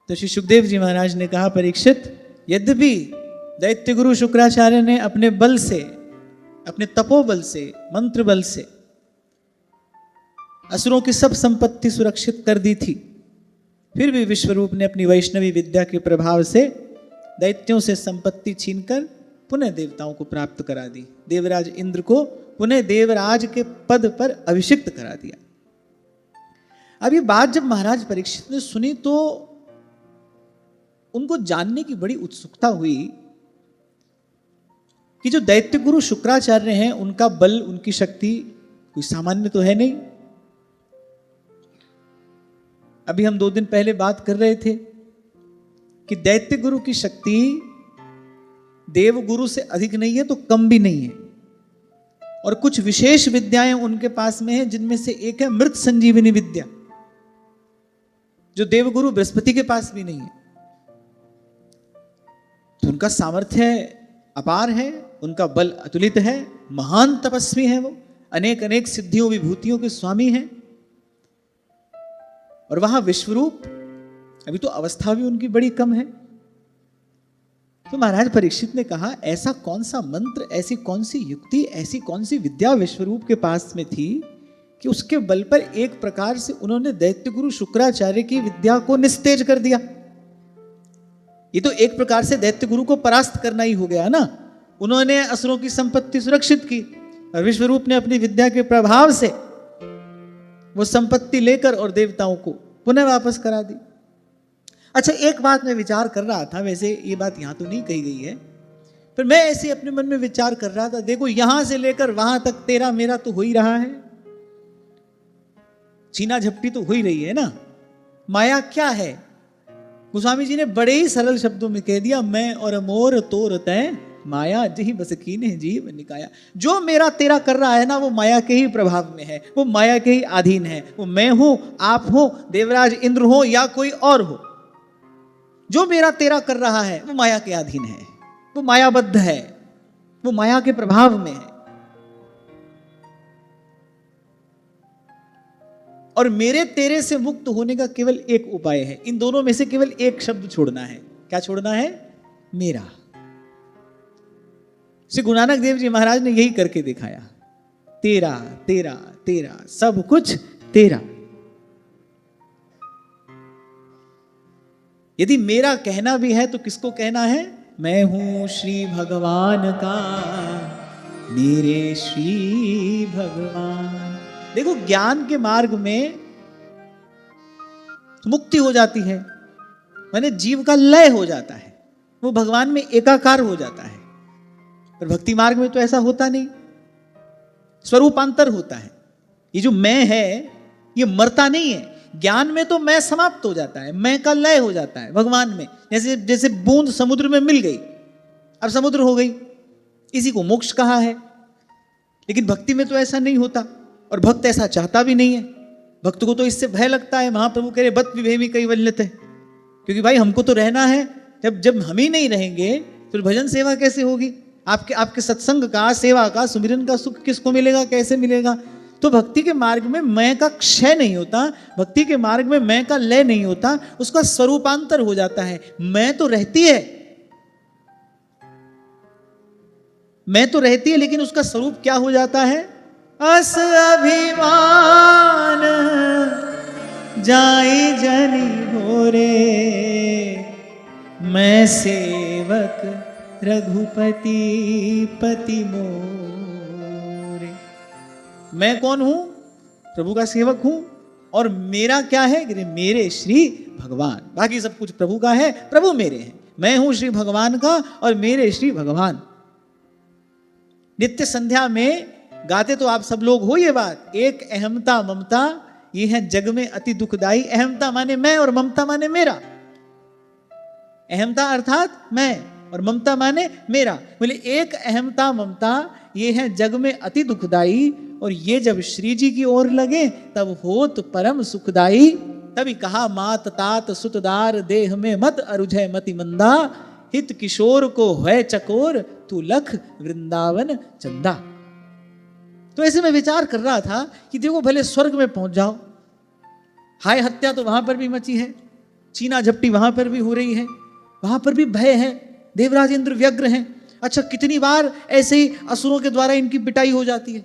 तो श्री सुखदेव जी महाराज ने कहा, परीक्षित, यद्यपि दैत्य गुरु शुक्राचार्य ने अपने बल से, अपने तपोबल से, मंत्र बल से असुरों की सब संपत्ति सुरक्षित कर दी थी, फिर भी विश्वरूप ने अपनी वैष्णवी विद्या के प्रभाव से दैत्यों से संपत्ति छीनकर पुनः देवताओं को प्राप्त करा दी। देवराज इंद्र को पुनः देवराज के पद पर अभिषिक्त करा दिया। अब ये बात जब महाराज परीक्षित ने सुनी तो उनको जानने की बड़ी उत्सुकता हुई कि जो दैत्य गुरु शुक्राचार्य हैं, उनका बल, उनकी शक्ति कोई सामान्य तो है नहीं। अभी हम 2 दिन पहले बात कर रहे थे कि दैत्य गुरु की शक्ति देव गुरु से अधिक नहीं है तो कम भी नहीं है, और कुछ विशेष विद्याएं उनके पास में है, जिनमें से एक है मृत संजीवनी विद्या, जो देवगुरु बृहस्पति के पास भी नहीं है। तो उनका सामर्थ्य अपार है, उनका बल अतुलित है, महान तपस्वी है, वो अनेक अनेक सिद्धियों विभूतियों के स्वामी हैं। और वहां विश्वरूप, अभी तो अवस्था भी उनकी बड़ी कम है। तो महाराज परीक्षित ने कहा, ऐसा कौन सा मंत्र, ऐसी कौन सी युक्ति, ऐसी कौन सी विद्या विश्वरूप के पास में थी कि उसके बल पर एक प्रकार से उन्होंने दैत्य गुरु शुक्राचार्य की विद्या को निस्तेज कर दिया। ये तो एक प्रकार से दैत्य गुरु को परास्त करना ही हो गया ना। उन्होंने असुरों की संपत्ति सुरक्षित की और विश्वरूप ने अपनी विद्या के प्रभाव से वो संपत्ति लेकर और देवताओं को पुनः वापस करा दी। अच्छा, एक बात मैं विचार कर रहा था, वैसे ये बात यहां तो नहीं कही गई है, पर मैं ऐसे अपने मन में विचार कर रहा था, देखो यहां से लेकर वहां तक तेरा मेरा तो हो ही रहा है, छीना झपटी तो हो ही रही है ना। माया क्या है? गोस्वामी जी ने बड़े ही सरल शब्दों में कह दिया, मैं और मोर तोर तय माया जही बस कीने जीव निकाया। जो मेरा तेरा कर रहा है ना, वो माया के ही प्रभाव में है, वो माया के ही अधीन है। वो मैं हूं, आप हो, देवराज इंद्र हो या कोई और हो, जो मेरा तेरा कर रहा है वो माया के अधीन है, वो मायाबद्ध है, वो माया के प्रभाव में है। और मेरे तेरे से मुक्त होने का केवल एक उपाय है, इन दोनों में से केवल एक शब्द छोड़ना है। क्या छोड़ना है? मेरा। श्री गुरु नानक देव जी महाराज ने यही करके दिखाया, तेरा तेरा तेरा, सब कुछ तेरा। यदि मेरा कहना भी है तो किसको कहना है? मैं हूं श्री भगवान का, मेरे श्री भगवान। देखो, ज्ञान के मार्ग में मुक्ति हो जाती है, माने जीव का लय हो जाता है, वो भगवान में एकाकार हो जाता है। पर भक्ति मार्ग में तो ऐसा होता नहीं, स्वरूपांतर होता है। ये जो मैं है ये मरता नहीं है। ज्ञान में तो मैं समाप्त हो जाता है, मैं का लय हो जाता है भगवान में। जैसे जैसे बूंद समुद्र में मिल गई, अब समुद्र हो गई, इसी को मोक्ष कहा है। लेकिन भक्ति में तो ऐसा नहीं होता, और भक्त ऐसा चाहता भी नहीं है। भक्त को तो इससे भय लगता है। महाप्रभु कह रहे बत विभेमी कैवल्यते, क्योंकि भाई हमको तो रहना है, जब हम ही नहीं रहेंगे फिर भजन सेवा कैसे होगी? आपके सत्संग का, सेवा का, सुमिरन का सुख किसको मिलेगा, कैसे मिलेगा? तो भक्ति के मार्ग में मैं का क्षय नहीं होता, भक्ति के मार्ग में मैं का लय नहीं होता, उसका स्वरूपांतर हो जाता है। मैं तो रहती है, मैं तो रहती है, लेकिन उसका स्वरूप क्या हो जाता है? अस अभिमान जाई जनी भोरे, मैं सेवक रघुपति पति मोरे। मैं कौन हूं? प्रभु का सेवक हूं। और मेरा क्या है? मेरे श्री भगवान। बाकी सब कुछ प्रभु का है, प्रभु मेरे हैं। मैं हूं श्री भगवान का और मेरे श्री भगवान। नित्य संध्या में गाते तो आप सब लोग हो ये बात, एक अहमता ममता ये है जग में अति दुखदाई। अहमता माने मैं और ममता माने मेरा। अहमता अर्थात मैं और ममता माने मेरा। बोले एक अहमता ममता ये है जग में अति दुखदाई, और ये जब श्री जी की ओर लगे तब होत परम सुखदाई। तभी कहा मात तात सुतदार देह में मत अरुझय मति मंदा, हित किशोर को है चकोर तू लख वृंदावन चंदा। तो ऐसे मैं विचार कर रहा था कि देखो भले स्वर्ग में पहुंच जाओ, हाय हत्या तो वहां पर भी मची है, चीना झपटी वहां पर भी हो रही है, वहां पर भी भय है, देवराज इंद्र व्यग्र हैं। अच्छा, कितनी बार ऐसे ही असुरों के द्वारा इनकी पिटाई हो जाती है।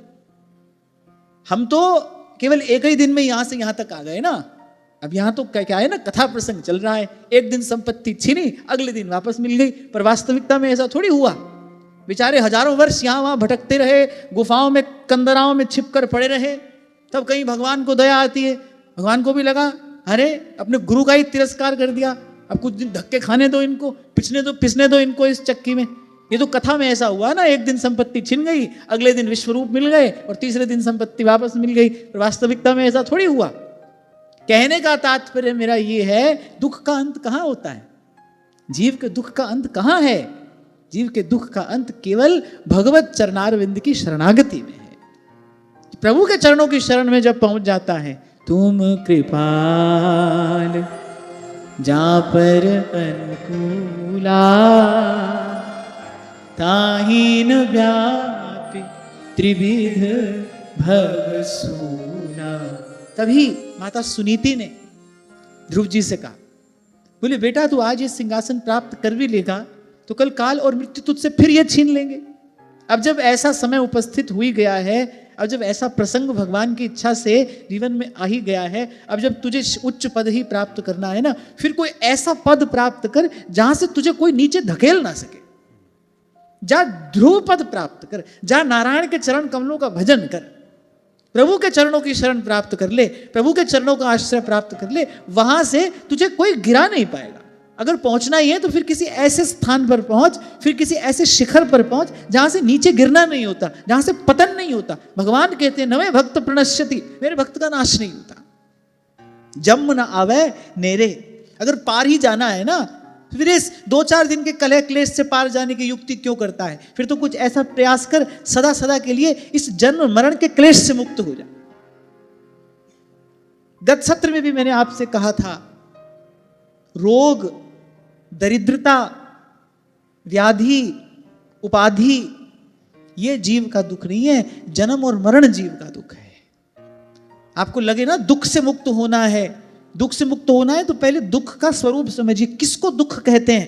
हम तो केवल एक ही दिन में यहां से यहां तक आ गए ना। अब यहां तो क्या है ना, कथा प्रसंग चल रहा है, एक दिन संपत्ति छीनी, अगले दिन वापस मिल गई। पर वास्तविकता में ऐसा थोड़ी हुआ। बेचारे हजारों वर्ष यहां वहां भटकते रहे, गुफाओं में कंदराओं में छिपकर पड़े रहे। तब कहीं भगवान को दया आती है, भगवान को भी लगा अरे अपने गुरु का ही तिरस्कार कर दिया, अब कुछ दिन धक्के खाने दो इनको, पिसने दो इनको इस चक्की में। ये तो कथा में ऐसा हुआ ना, एक दिन संपत्ति छिन गई, अगले दिन विश्वरूप मिल गए और तीसरे दिन संपत्ति वापस मिल गई। पर वास्तविकता में ऐसा थोड़ी हुआ। कहने का तात्पर्य मेरा ये है, दुख का अंत कहां होता है? जीव के दुख का अंत कहां है? जीव के दुख का अंत केवल भगवत चरणारविंद की शरणागति में है। प्रभु के चरणों की शरण में जब पहुंच जाता है, तुम कृपाल जा पर अनुकूला, ताहीन व्यापी त्रिविध भवसूना। तभी माता सुनीति ने ध्रुव जी से कहा, बोले बेटा तू आज ये सिंहासन प्राप्त कर भी लेगा तो कल काल और मृत्यु तुझसे फिर ये छीन लेंगे। अब जब ऐसा समय उपस्थित हुई गया है, अब जब ऐसा प्रसंग भगवान की इच्छा से जीवन में आ ही गया है, अब जब तुझे उच्च पद ही प्राप्त करना है ना, फिर कोई ऐसा पद प्राप्त कर जहां से तुझे कोई नीचे धकेल ना सके। जा ध्रुव पद प्राप्त कर, जा नारायण के चरण कमलों का भजन कर, प्रभु के चरणों की शरण प्राप्त कर ले, प्रभु के चरणों का आश्रय प्राप्त कर ले। वहां से तुझे कोई गिरा नहीं पाएगा। अगर पहुंचना ही है तो फिर किसी ऐसे स्थान पर पहुंच, फिर किसी ऐसे शिखर पर पहुंच जहां से नीचे गिरना नहीं होता, जहां से पतन नहीं होता। भगवान कहते हैं नवे भक्त प्रणश्यति, मेरे भक्त का नाश नहीं होता। जम न आवे नेरे, अगर पार ही जाना है ना, फिर इस 2-4 दिन के कलह क्लेश से पार जाने की युक्ति क्यों करता है? फिर तो कुछ ऐसा प्रयास कर सदा सदा के लिए इस जन्म मरण के क्लेश से मुक्त हो जा। गत सत्र में भी मैंने आपसे कहा था, रोग, दरिद्रता, व्याधि, उपाधि ये जीव का दुख नहीं है, जन्म और मरण जीव का दुख है। आपको लगे ना दुख से मुक्त होना है, दुख से मुक्त होना है तो पहले दुख का स्वरूप समझिए। किसको दुख कहते हैं?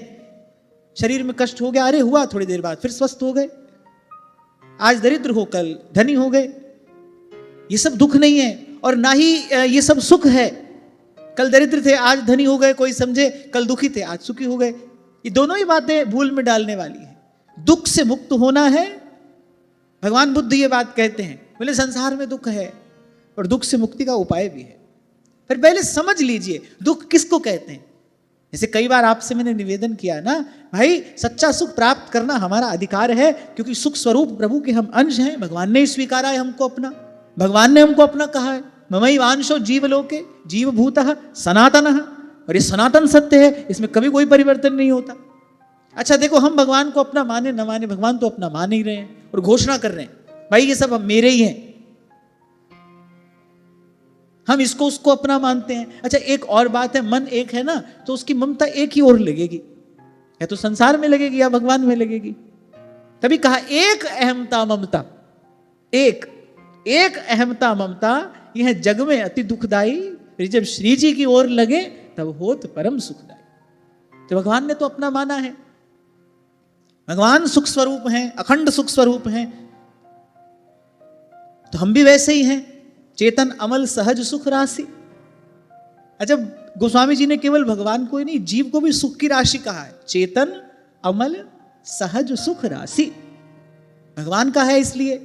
शरीर में कष्ट हो गया, अरे हुआ, थोड़ी देर बाद फिर स्वस्थ हो गए। आज दरिद्र हो कल धनी हो गए, ये सब दुख नहीं है। और ना ही ये सब सुख है। कल दरिद्र थे आज धनी हो गए, कोई समझे कल दुखी थे आज सुखी हो गए। ये दोनों ही बातें भूल में डालने वाली है। दुख से मुक्त होना है, भगवान बुद्ध ये बात कहते हैं, बोले संसार में दुख है और दुख से मुक्ति का उपाय भी है। फिर पहले समझ लीजिए दुख किसको कहते हैं। जैसे कई बार आपसे मैंने निवेदन किया ना, भाई सच्चा सुख प्राप्त करना हमारा अधिकार है, क्योंकि सुख स्वरूप प्रभु के हम अंश हैं। भगवान ने स्वीकारा है हमको अपना, भगवान ने हमको अपना कहा है, ममैवांशो जीवलोके जीवभूतः सनातनः। और ये सनातन सत्य है, इसमें कभी कोई परिवर्तन नहीं होता। अच्छा देखो, हम भगवान को अपना माने न माने, भगवान तो अपना मान ही रहे हैं और घोषणा कर रहे हैं भाई ये सब मेरे ही हैं, हम इसको उसको अपना मानते हैं। अच्छा एक और बात है, मन एक है ना, तो उसकी ममता एक ही ओर लगेगी, या तो संसार में लगेगी या भगवान में लगेगी। तभी कहा एक अहमता ममता, एक अहमता ममता यह जग में अति दुखदाई। जब श्री जी की ओर लगे तब होत परम सुखदाई। तो भगवान ने तो अपना माना है, भगवान सुख स्वरूप हैं, अखंड सुख स्वरूप हैं, तो हम भी वैसे ही हैं, चेतन अमल सहज सुख राशि। अच्छा गोस्वामी जी ने केवल भगवान को ही नहीं, जीव को भी सुख की राशि कहा है, चेतन अमल सहज सुख राशि। भगवान का है इसलिए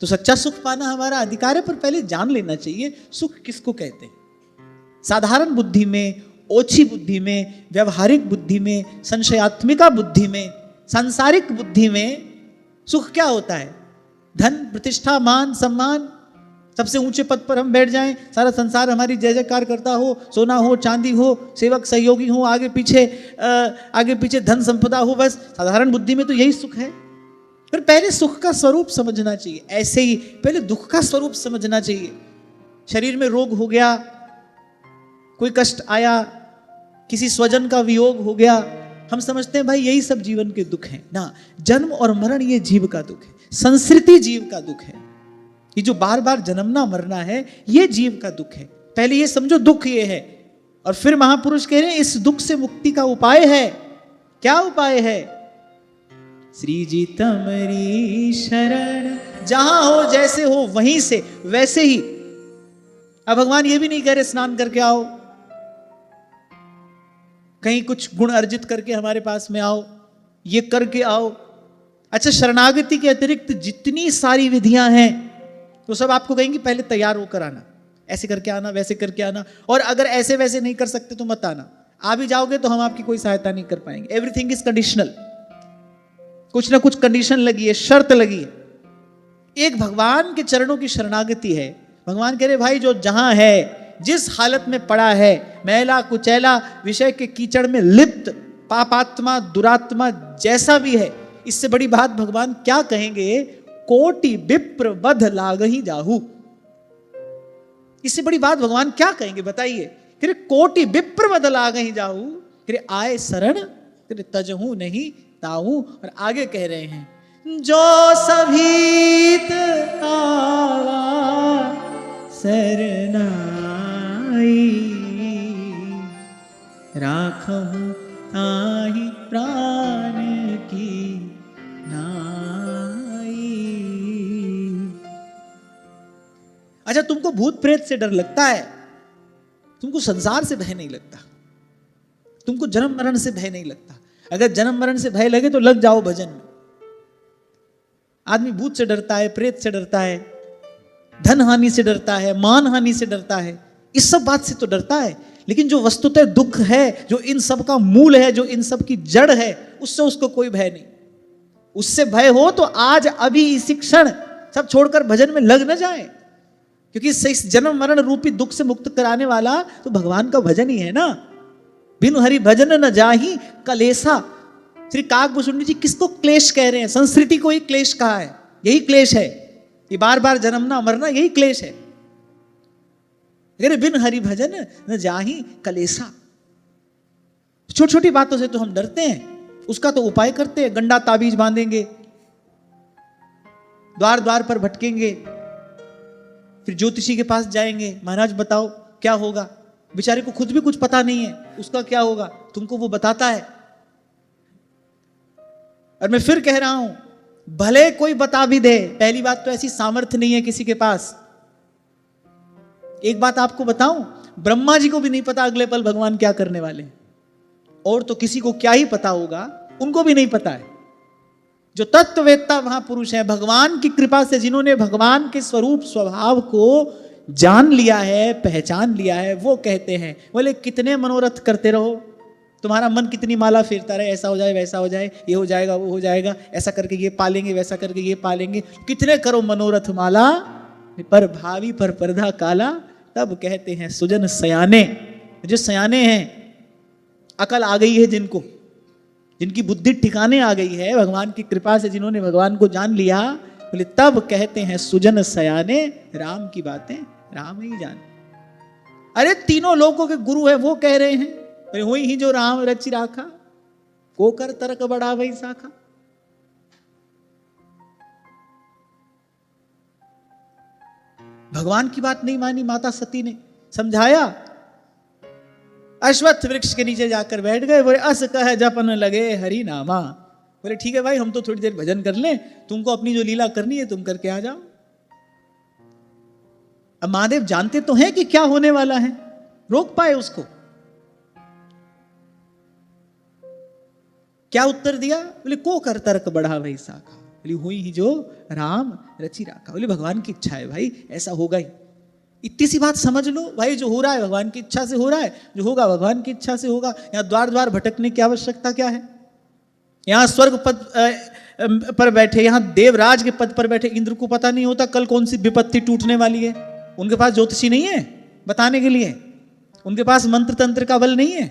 तो सच्चा सुख पाना हमारा अधिकार है। पर पहले जान लेना चाहिए सुख किसको कहते हैं। साधारण बुद्धि में, ओछी बुद्धि में, व्यवहारिक बुद्धि में, संशयात्मिका बुद्धि में, सांसारिक बुद्धि में सुख क्या होता है? धन, प्रतिष्ठा, मान, सम्मान, सबसे ऊंचे पद पर हम बैठ जाएं, सारा संसार हमारी जय जयकार करता हो, सोना हो, चांदी हो, सेवक सहयोगी हो, आगे पीछे धन संपदा हो, बस साधारण बुद्धि में तो यही सुख है। पर पहले सुख का स्वरूप समझना चाहिए। ऐसे ही पहले दुख का स्वरूप समझना चाहिए। शरीर में रोग हो गया, कोई कष्ट आया, किसी स्वजन का वियोग हो गया, हम समझते हैं भाई यही सब जीवन के दुख हैं ना। जन्म और मरण ये जीव का दुख है, संस्कृति जीव का दुख है। ये जो बार बार जन्मना मरना है ये जीव का दुख है। पहले ये समझो दुख ये है, और फिर महापुरुष कह रहे हैं इस दुख से मुक्ति का उपाय है। क्या उपाय है? श्री जी तमरी शरण, जहां हो जैसे हो वहीं से वैसे ही। अब भगवान ये भी नहीं कह रहे स्नान करके आओ, कहीं कुछ गुण अर्जित करके हमारे पास में आओ, ये करके आओ। अच्छा, शरणागति के अतिरिक्त जितनी सारी विधियां हैं तो सब आपको कहेंगे पहले तैयार होकर आना, ऐसे करके आना, वैसे करके आना, और अगर ऐसे वैसे नहीं कर सकते तो मत आना। आ भी जाओगे तो हम आपकी कोई सहायता नहीं कर पाएंगे। एवरीथिंग इज कंडीशनल, कुछ ना कुछ कंडीशन लगी है, शर्त लगी है। एक भगवान के चरणों की शरणागति है। भगवान कह रहे भाई जो जहां है, जिस हालत में पड़ा है, मैला कुचैला, विषय के कीचड़ में लिप्त, पापात्मा दुरात्मा जैसा भी है, इससे बड़ी बात भगवान क्या कहेंगे? कोटि विप्र वध लागहि जाहु। इससे बड़ी बात भगवान क्या कहेंगे बताइए? कह रहे कोटि विप्र वध लागहि जाहु, कह रहे आए शरण, कह रहे तजहु नहीं ताऊ। और आगे कह रहे हैं जो सभीत आवा शरनाई, राखहु ताहि प्राण की नाई। अच्छा, तुमको भूत प्रेत से डर लगता है, तुमको संसार से भय नहीं लगता, तुमको जन्म मरण से भय नहीं लगता। अगर जन्म मरण से भय लगे तो लग जाओ भजन में। आदमी भूत से डरता है, प्रेत से डरता है, धन हानि से डरता है, मान हानि से डरता है, इस सब बात से तो डरता है। लेकिन जो वस्तुतः दुख है, जो इन सब का मूल है, जो इन सब की जड़ है, उससे उसको कोई भय नहीं। उससे भय हो तो आज अभी इसी क्षण सब छोड़कर भजन में लग न जाए, क्योंकि इस जन्म मरण रूपी दुख से मुक्त कराने वाला तो भगवान का भजन ही है ना। बिनु हरि भजन न जाहि कलेसा। श्री काकभूषुंडी जी किसको क्लेश कह रहे हैं? संस्कृति को ही क्लेश कहा है। यही क्लेश है, ये बार बार जन्मना मरना, यही क्लेश है। अगर बिन हरि भजन न जाहि कलेसा। छोटी छोटी बातों से तो हम डरते हैं, उसका तो उपाय करते हैं। गंडा ताबीज बांधेंगे, द्वार द्वार पर भटकेंगे, फिर ज्योतिषी के पास जाएंगे, महाराज बताओ क्या होगा। बेचारे को खुद भी कुछ पता नहीं है उसका क्या होगा, तुमको वो बताता है। और मैं फिर कह रहा हूं, भले कोई बता भी दे, पहली बात तो ऐसी सामर्थ्य नहीं है किसी के पास। एक बात आपको बताऊं, ब्रह्मा जी को भी नहीं पता अगले पल भगवान क्या करने वाले हैं, और तो किसी को क्या ही पता होगा, उनको भी नहीं पता है। जो तत्ववेत्ता महापुरुष है, भगवान की कृपा से जिन्होंने भगवान के स्वरूप स्वभाव को जान लिया है, पहचान लिया है, वो कहते हैं बोले कितने मनोरथ करते रहो, तुम्हारा मन कितनी माला फेरता रहे, ऐसा हो जाए वैसा हो जाए, ये हो जाएगा वो हो जाएगा, ऐसा करके ये पालेंगे वैसा करके ये पालेंगे, कितने करो मनोरथ माला, पर भावी पर पर्दा काला। तब कहते हैं सुजन सयाने। जो सयाने हैं, अकल आ गई है जिनको, जिनकी बुद्धि ठिकाने आ गई है भगवान की कृपा से, जिन्होंने भगवान को जान लिया, बोले तब कहते हैं सुजन सयाने, राम की बातें राम ही जाने। अरे तीनों लोगों के गुरु है वो कह रहे हैं, अरे वही ही जो राम रचि राखा, को कर तर्क बड़ा वही साखा। भगवान की बात नहीं मानी माता सती ने, समझाया, अश्वत्थ वृक्ष के नीचे जाकर बैठ गए, बोले अस कह जपन लगे हरि नामा। बोले ठीक है भाई, हम तो थोड़ी देर भजन कर लें, तुमको अपनी जो लीला करनी है तुम करके आ जाओ। अब महादेव जानते तो हैं कि क्या होने वाला है, रोक पाए उसको? क्या उत्तर दिया? बोले को कर तर्क बढ़ा वही साखा, बोली हुई ही जो राम रचि राखा। बोले भगवान की इच्छा है भाई, ऐसा होगा ही। इतनी सी बात समझ लो भाई, जो हो रहा है भगवान की इच्छा से हो रहा है, जो होगा भगवान की इच्छा से होगा। यहाँ द्वार द्वार भटकने की आवश्यकता क्या है? यहाँ स्वर्ग पद पर बैठे, यहाँ देवराज के पद पर बैठे इंद्र को पता नहीं होता कल कौन सी विपत्ति टूटने वाली है? उनके पास ज्योतिषी नहीं है बताने के लिए, उनके पास मंत्र तंत्र का बल नहीं है।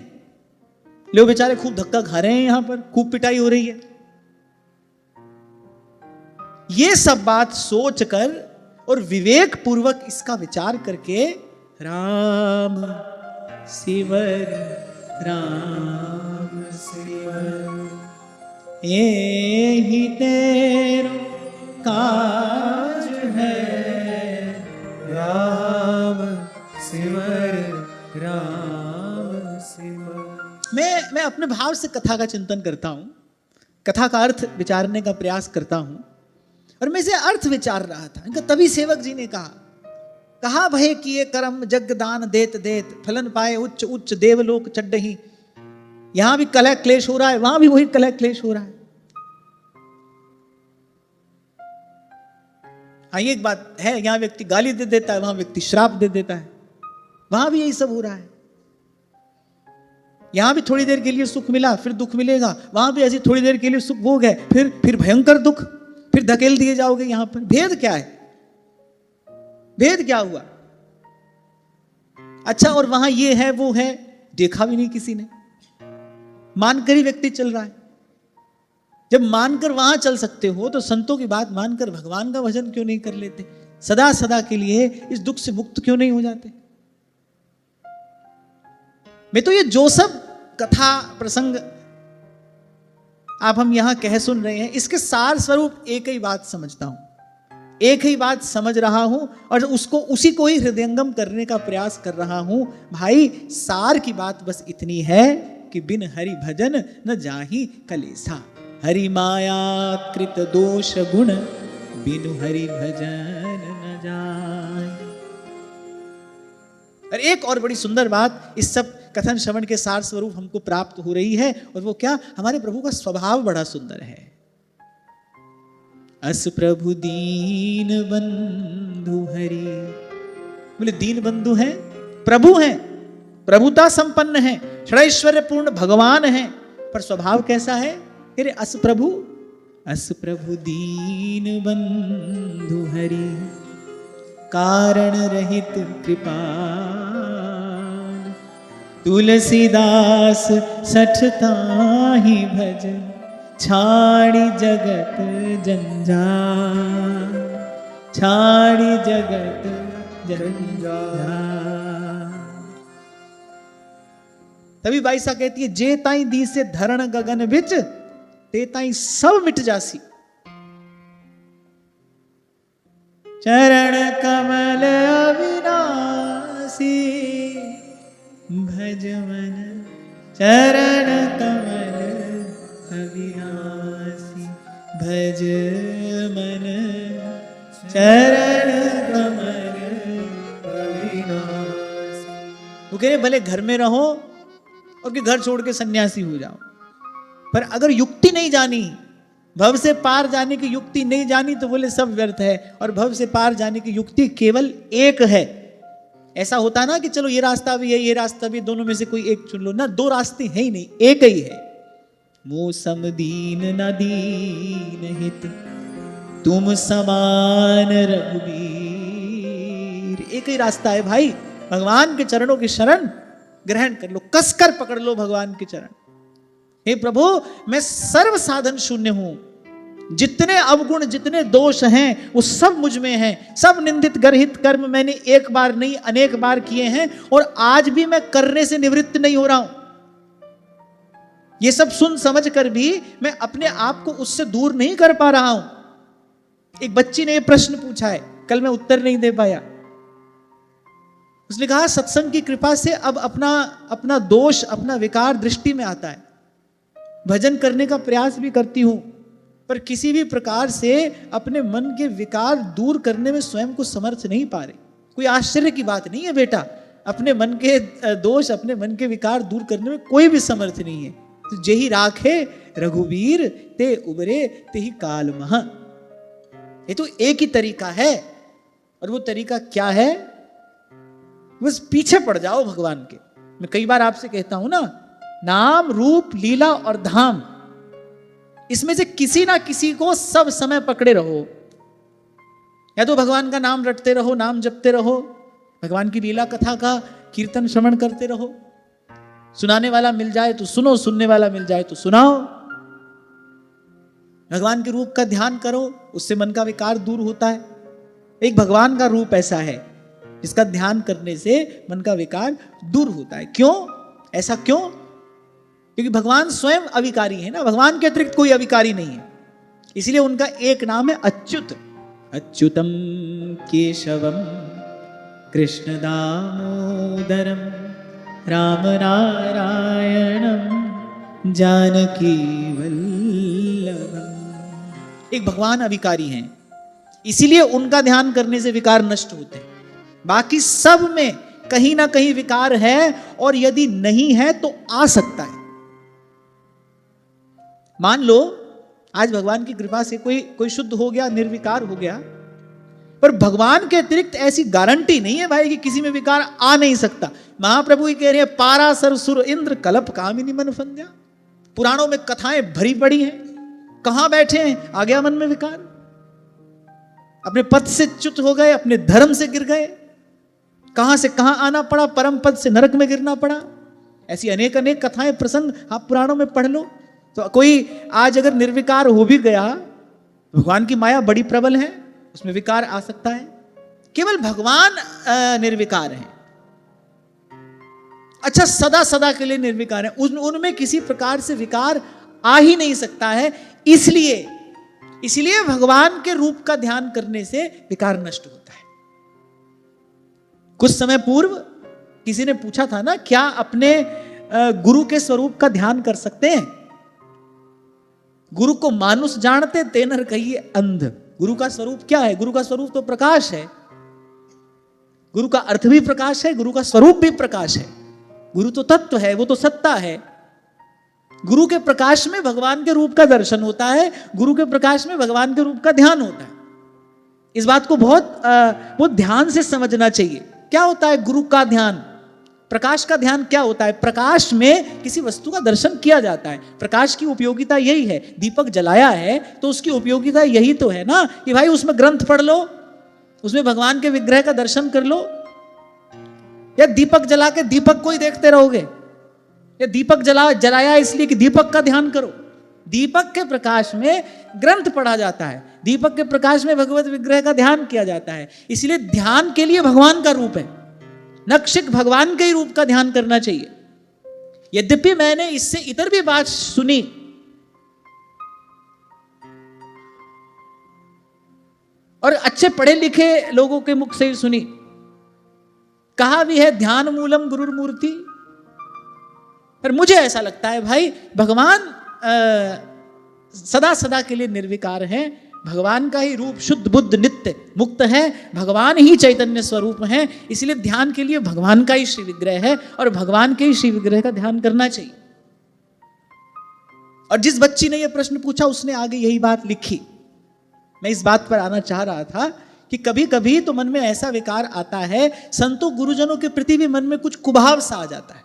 लोग बेचारे खूब धक्का खा रहे हैं, यहाँ पर खूब पिटाई हो रही है। ये सब बात सोचकर और विवेक पूर्वक इसका विचार करके राम सिवर राम सिवर यही तेरो काज है, राम सिवर राम मैं अपने भाव से कथा का चिंतन करता हूं, कथा का अर्थ विचारने का प्रयास करता हूं, और मैं इसे अर्थ विचार रहा था। इनका तभी सेवक जी ने कहा भय किए कर्म जग दान देत देत, फलन पाए उच्च उच्च देवलोक चड्डही। यहां भी कलह क्लेश हो रहा है, वहां भी वही कलह क्लेश हो रहा है। हाँ, ये एक बात है, यहां व्यक्ति गाली दे देता है, वहां व्यक्ति श्राप दे देता है, वहां भी यही सब हो रहा है। यहां भी थोड़ी देर के लिए सुख मिला, फिर दुख मिलेगा, वहां भी ऐसी थोड़ी देर के लिए सुख भोग है, फिर भयंकर दुख, फिर धकेल दिए जाओगे। यहां पर भेद क्या है? भेद क्या हुआ? अच्छा, और वहां ये है वो है, देखा भी नहीं किसी ने, मानकर ही व्यक्ति चल रहा है। जब मानकर वहां चल सकते हो तो संतों की बात मानकर भगवान का भजन क्यों नहीं कर लेते? सदा सदा के लिए इस दुख से मुक्त क्यों नहीं हो जाते? मैं तो ये जो सब कथा प्रसंग आप हम यहां कह सुन रहे हैं, इसके सार स्वरूप एक ही बात समझता हूं, एक ही बात समझ रहा हूं, और उसी को ही हृदयंगम करने का प्रयास कर रहा हूं। भाई, सार की बात बस इतनी है कि बिन हरि भजन न जाहि कलेसा, हरि माया कृत दोष गुण, बिनु हरि भजन न जाय। और एक और बड़ी सुंदर बात इस सब कथन श्रवण के सार स्वरूप हमको प्राप्त हो रही है, और वो क्या? हमारे प्रभु का स्वभाव बड़ा सुंदर है। अस प्रभु दीन बंधु हरि, बोले दीन बंधु हैं, प्रभु हैं, प्रभुता संपन्न है, षडैश्वर्य पूर्ण भगवान है, पर स्वभाव कैसा है? अरे अस प्रभु दीन बंधु हरि, कारण रहित कृपाल, तुलसीदास सठताहि भजन, छाड़ी जगत जंजाल, छाड़ी जगत जंजाल। तभी बाईसा कहती है, जे ताई दी से धरण गगन बिच, ते ताई सब मिट जासी, चरण कमल अविनाशी, भज मन चरण कमल अविनाशी, भज मन चरण कमल अविनाशी। वो कह रहे भले घर में रहो और कि घर छोड़ के सन्यासी हो जाओ, पर अगर युक्ति नहीं जानी, भव से पार जाने की युक्ति नहीं जानी, तो बोले सब व्यर्थ है। और भव से पार जाने की युक्ति केवल एक है। ऐसा होता ना कि चलो ये रास्ता भी है, ये रास्ता भी, दोनों में से कोई एक चुन लो ना, दो रास्ते हैं ही नहीं, एक ही है। मौसम दीन न दीन हित, तुम समान रघुवीर। एक ही रास्ता है भाई, भगवान के चरणों की शरण ग्रहण कर लो, कसकर पकड़ लो भगवान के चरण। हे प्रभु, मैं सर्व साधन शून्य हूं, जितने अवगुण जितने दोष हैं वो सब मुझ में हैं, सब निंदित गर्हित कर्म मैंने एक बार नहीं अनेक बार किए हैं, और आज भी मैं करने से निवृत्त नहीं हो रहा हूं। ये सब सुन समझ कर भी मैं अपने आप को उससे दूर नहीं कर पा रहा हूं। एक बच्ची ने ये प्रश्न पूछा है, कल मैं उत्तर नहीं दे पाया। उसने कहा सत्संग की कृपा से अब अपना दोष, अपना विकार दृष्टि में आता है, भजन करने का प्रयास भी करती हूं, पर किसी भी प्रकार से अपने मन के विकार दूर करने में स्वयं को समर्थ नहीं पा रहे। कोई आश्चर्य की बात नहीं है बेटा, अपने मन के दोष, अपने मन के विकार दूर करने में कोई भी समर्थ नहीं है। तो जेहि राखे रघुवीर, ते उबरे ते ही काल महा। ये तो एक ही तरीका है, और वो तरीका क्या है? बस पीछे पड़ जाओ भगवान के। मैं कई बार आपसे कहता हूं ना, नाम रूप लीला और धाम, इसमें से किसी ना किसी को सब समय पकड़े रहो। या तो भगवान का नाम रटते रहो, नाम जपते रहो, भगवान की लीला कथा का कीर्तन श्रवण करते रहो, सुनाने वाला मिल जाए तो सुनो, सुनने वाला मिल जाए तो सुनाओ, भगवान के रूप का ध्यान करो, उससे मन का विकार दूर होता है। एक भगवान का रूप ऐसा है जिसका ध्यान करने से मन का विकार दूर होता है। क्यों? ऐसा क्यों? क्योंकि भगवान स्वयं अविकारी है ना, भगवान के अतिरिक्त कोई अविकारी नहीं है, इसलिए उनका एक नाम है अच्युत। अच्युतम केशवम कृष्ण दामोदरम राम नारायणम जानकी वल्लभम। एक भगवान अविकारी हैं, इसीलिए उनका ध्यान करने से विकार नष्ट होते हैं। बाकी सब में कहीं ना कहीं विकार है, और यदि नहीं है तो आ सकता है। मान लो आज भगवान की कृपा से कोई शुद्ध हो गया, निर्विकार हो गया, पर भगवान के अतिरिक्त ऐसी गारंटी नहीं है भाई कि किसी में विकार आ नहीं सकता। महाप्रभु ही कह रहे हैं, पारासर सुर इंद्र कलप कामिनी मन फंद्या। पुराणों में कथाएं भरी पड़ी हैं, कहां बैठे हैं, आ गया मन में विकार, अपने पद से च्युत हो गए, अपने धर्म से गिर गए, कहां से कहां आना पड़ा, परम पद से नरक में गिरना पड़ा। ऐसी अनेक अनेक कथाएं, प्रसंग आप पुराणों में पढ़ लो। तो कोई आज अगर निर्विकार हो भी गया, भगवान की माया बड़ी प्रबल है, उसमें विकार आ सकता है। केवल भगवान निर्विकार हैं। अच्छा, सदा सदा के लिए निर्विकार है, उनमें किसी प्रकार से विकार आ ही नहीं सकता है। इसलिए भगवान के रूप का ध्यान करने से विकार नष्ट होता है। कुछ समय पूर्व किसी ने पूछा था ना, क्या अपने गुरु के स्वरूप का ध्यान कर सकते हैं? गुरु को मानुष जानते तेनर कहिए अंध। गुरु का स्वरूप क्या है? गुरु का स्वरूप तो प्रकाश है। गुरु का अर्थ भी प्रकाश है, गुरु का स्वरूप भी प्रकाश है। गुरु तो तत्व है, वो तो सत्ता है। गुरु के प्रकाश में भगवान के रूप का दर्शन होता है, गुरु के प्रकाश में भगवान के रूप का ध्यान होता है। इस बात को बहुत ध्यान से समझना चाहिए। क्या होता है गुरु का ध्यान? प्रकाश का ध्यान क्या होता है? प्रकाश में किसी वस्तु का दर्शन किया जाता है। प्रकाश की उपयोगिता यही है। दीपक जलाया है तो उसकी उपयोगिता यही तो है ना कि भाई उसमें ग्रंथ पढ़ लो, उसमें भगवान के विग्रह का दर्शन कर लो। या दीपक जला के दीपक को ही देखते रहोगे? या दीपक जलाया इसलिए कि दीपक का ध्यान करो? दीपक के प्रकाश में ग्रंथ पढ़ा जाता है, दीपक के प्रकाश में भगवत विग्रह का ध्यान किया जाता है। इसलिए ध्यान के लिए भगवान का रूप है, नक्षिक भगवान के ही रूप का ध्यान करना चाहिए। यद्यपि मैंने इससे इतर भी बात सुनी, और अच्छे पढ़े लिखे लोगों के मुख से ही सुनी। कहा भी है ध्यान मूलम गुरुर मूर्ति। पर मुझे ऐसा लगता है भाई, भगवान सदा सदा के लिए निर्विकार हैं। भगवान का ही रूप शुद्ध बुद्ध नित्य मुक्त है, भगवान ही चैतन्य स्वरूप है। इसलिए ध्यान के लिए भगवान का ही श्री विग्रह है, और भगवान के ही श्री विग्रह का ध्यान करना चाहिए। और जिस बच्ची ने यह प्रश्न पूछा, उसने आगे यही बात लिखी। मैं इस बात पर आना चाह रहा था कि कभी कभी तो मन में ऐसा विकार आता है, संतों गुरुजनों के प्रति भी मन में कुछ कुभाव सा आ जाता है,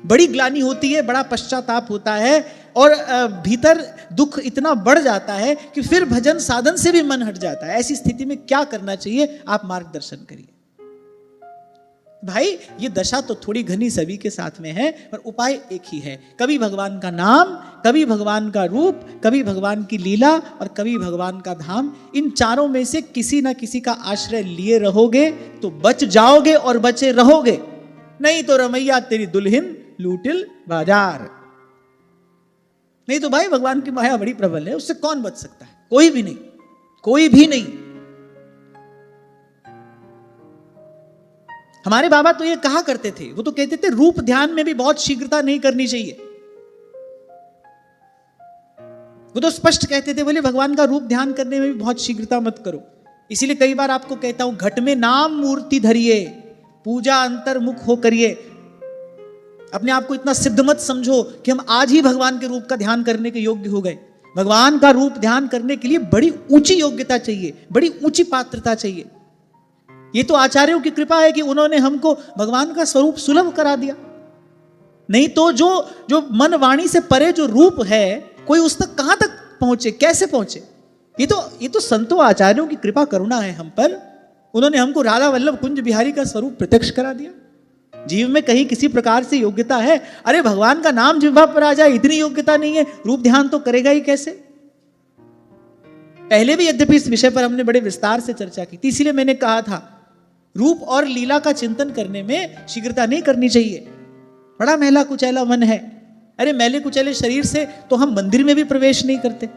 बड़ी ग्लानि होती है, बड़ा पश्चाताप होता है, और भीतर दुख इतना बढ़ जाता है कि फिर भजन साधन से भी मन हट जाता है। ऐसी स्थिति में क्या करना चाहिए? आप मार्गदर्शन करिए। भाई ये दशा तो थोड़ी घनी सभी के साथ में है, पर उपाय एक ही है। कभी भगवान का नाम, कभी भगवान का रूप, कभी भगवान की लीला, और कभी भगवान का धाम। इन चारों में से किसी ना किसी का आश्रय लिए रहोगे तो बच जाओगे और बचे रहोगे, नहीं तो रमैया तेरी दुल्हन लूटिल बाजार। नहीं तो भाई भगवान की माया बड़ी प्रबल है, उससे कौन बच सकता है? कोई भी नहीं, कोई भी नहीं। हमारे बाबा तो ये कहा करते थे, वो तो कहते थे रूप ध्यान में भी बहुत शीघ्रता नहीं करनी चाहिए। वो तो स्पष्ट कहते थे, बोले भगवान का रूप ध्यान करने में भी बहुत शीघ्रता मत करो। इसीलिए कई बार आपको कहता हूं, घट में नाम मूर्ति धरिए, पूजा अंतर्मुख हो करिए। अपने आप को इतना सिद्ध मत समझो कि हम आज ही भगवान के रूप का ध्यान करने के योग्य हो गए। भगवान का रूप ध्यान करने के लिए बड़ी ऊंची योग्यता चाहिए, बड़ी ऊंची पात्रता चाहिए। ये तो आचार्यों की कृपा है कि उन्होंने हमको भगवान का स्वरूप सुलभ करा दिया। नहीं तो जो मन वाणी से परे जो रूप है, कोई उस तक कहां तक पहुंचे, कैसे पहुंचे? ये तो संतों आचार्यों की कृपा करुणा है हम पर। उन्होंने हमको राधा वल्लभ कुंज बिहारी का स्वरूप प्रत्यक्ष करा दिया। जीव में कहीं किसी प्रकार से योग्यता है? अरे भगवान का नाम जिह्वा पर आ जाए, इतनी योग्यता नहीं है, रूप ध्यान तो करेगा ही कैसे? पहले भी यद्यपि इस विषय पर हमने बड़े विस्तार से चर्चा की थी, इसीलिए मैंने कहा था रूप और लीला का चिंतन करने में शीघ्रता नहीं करनी चाहिए। बड़ा मैला कुचैला मन है। अरे मैले कुचैले शरीर से तो हम मंदिर में भी प्रवेश नहीं करते,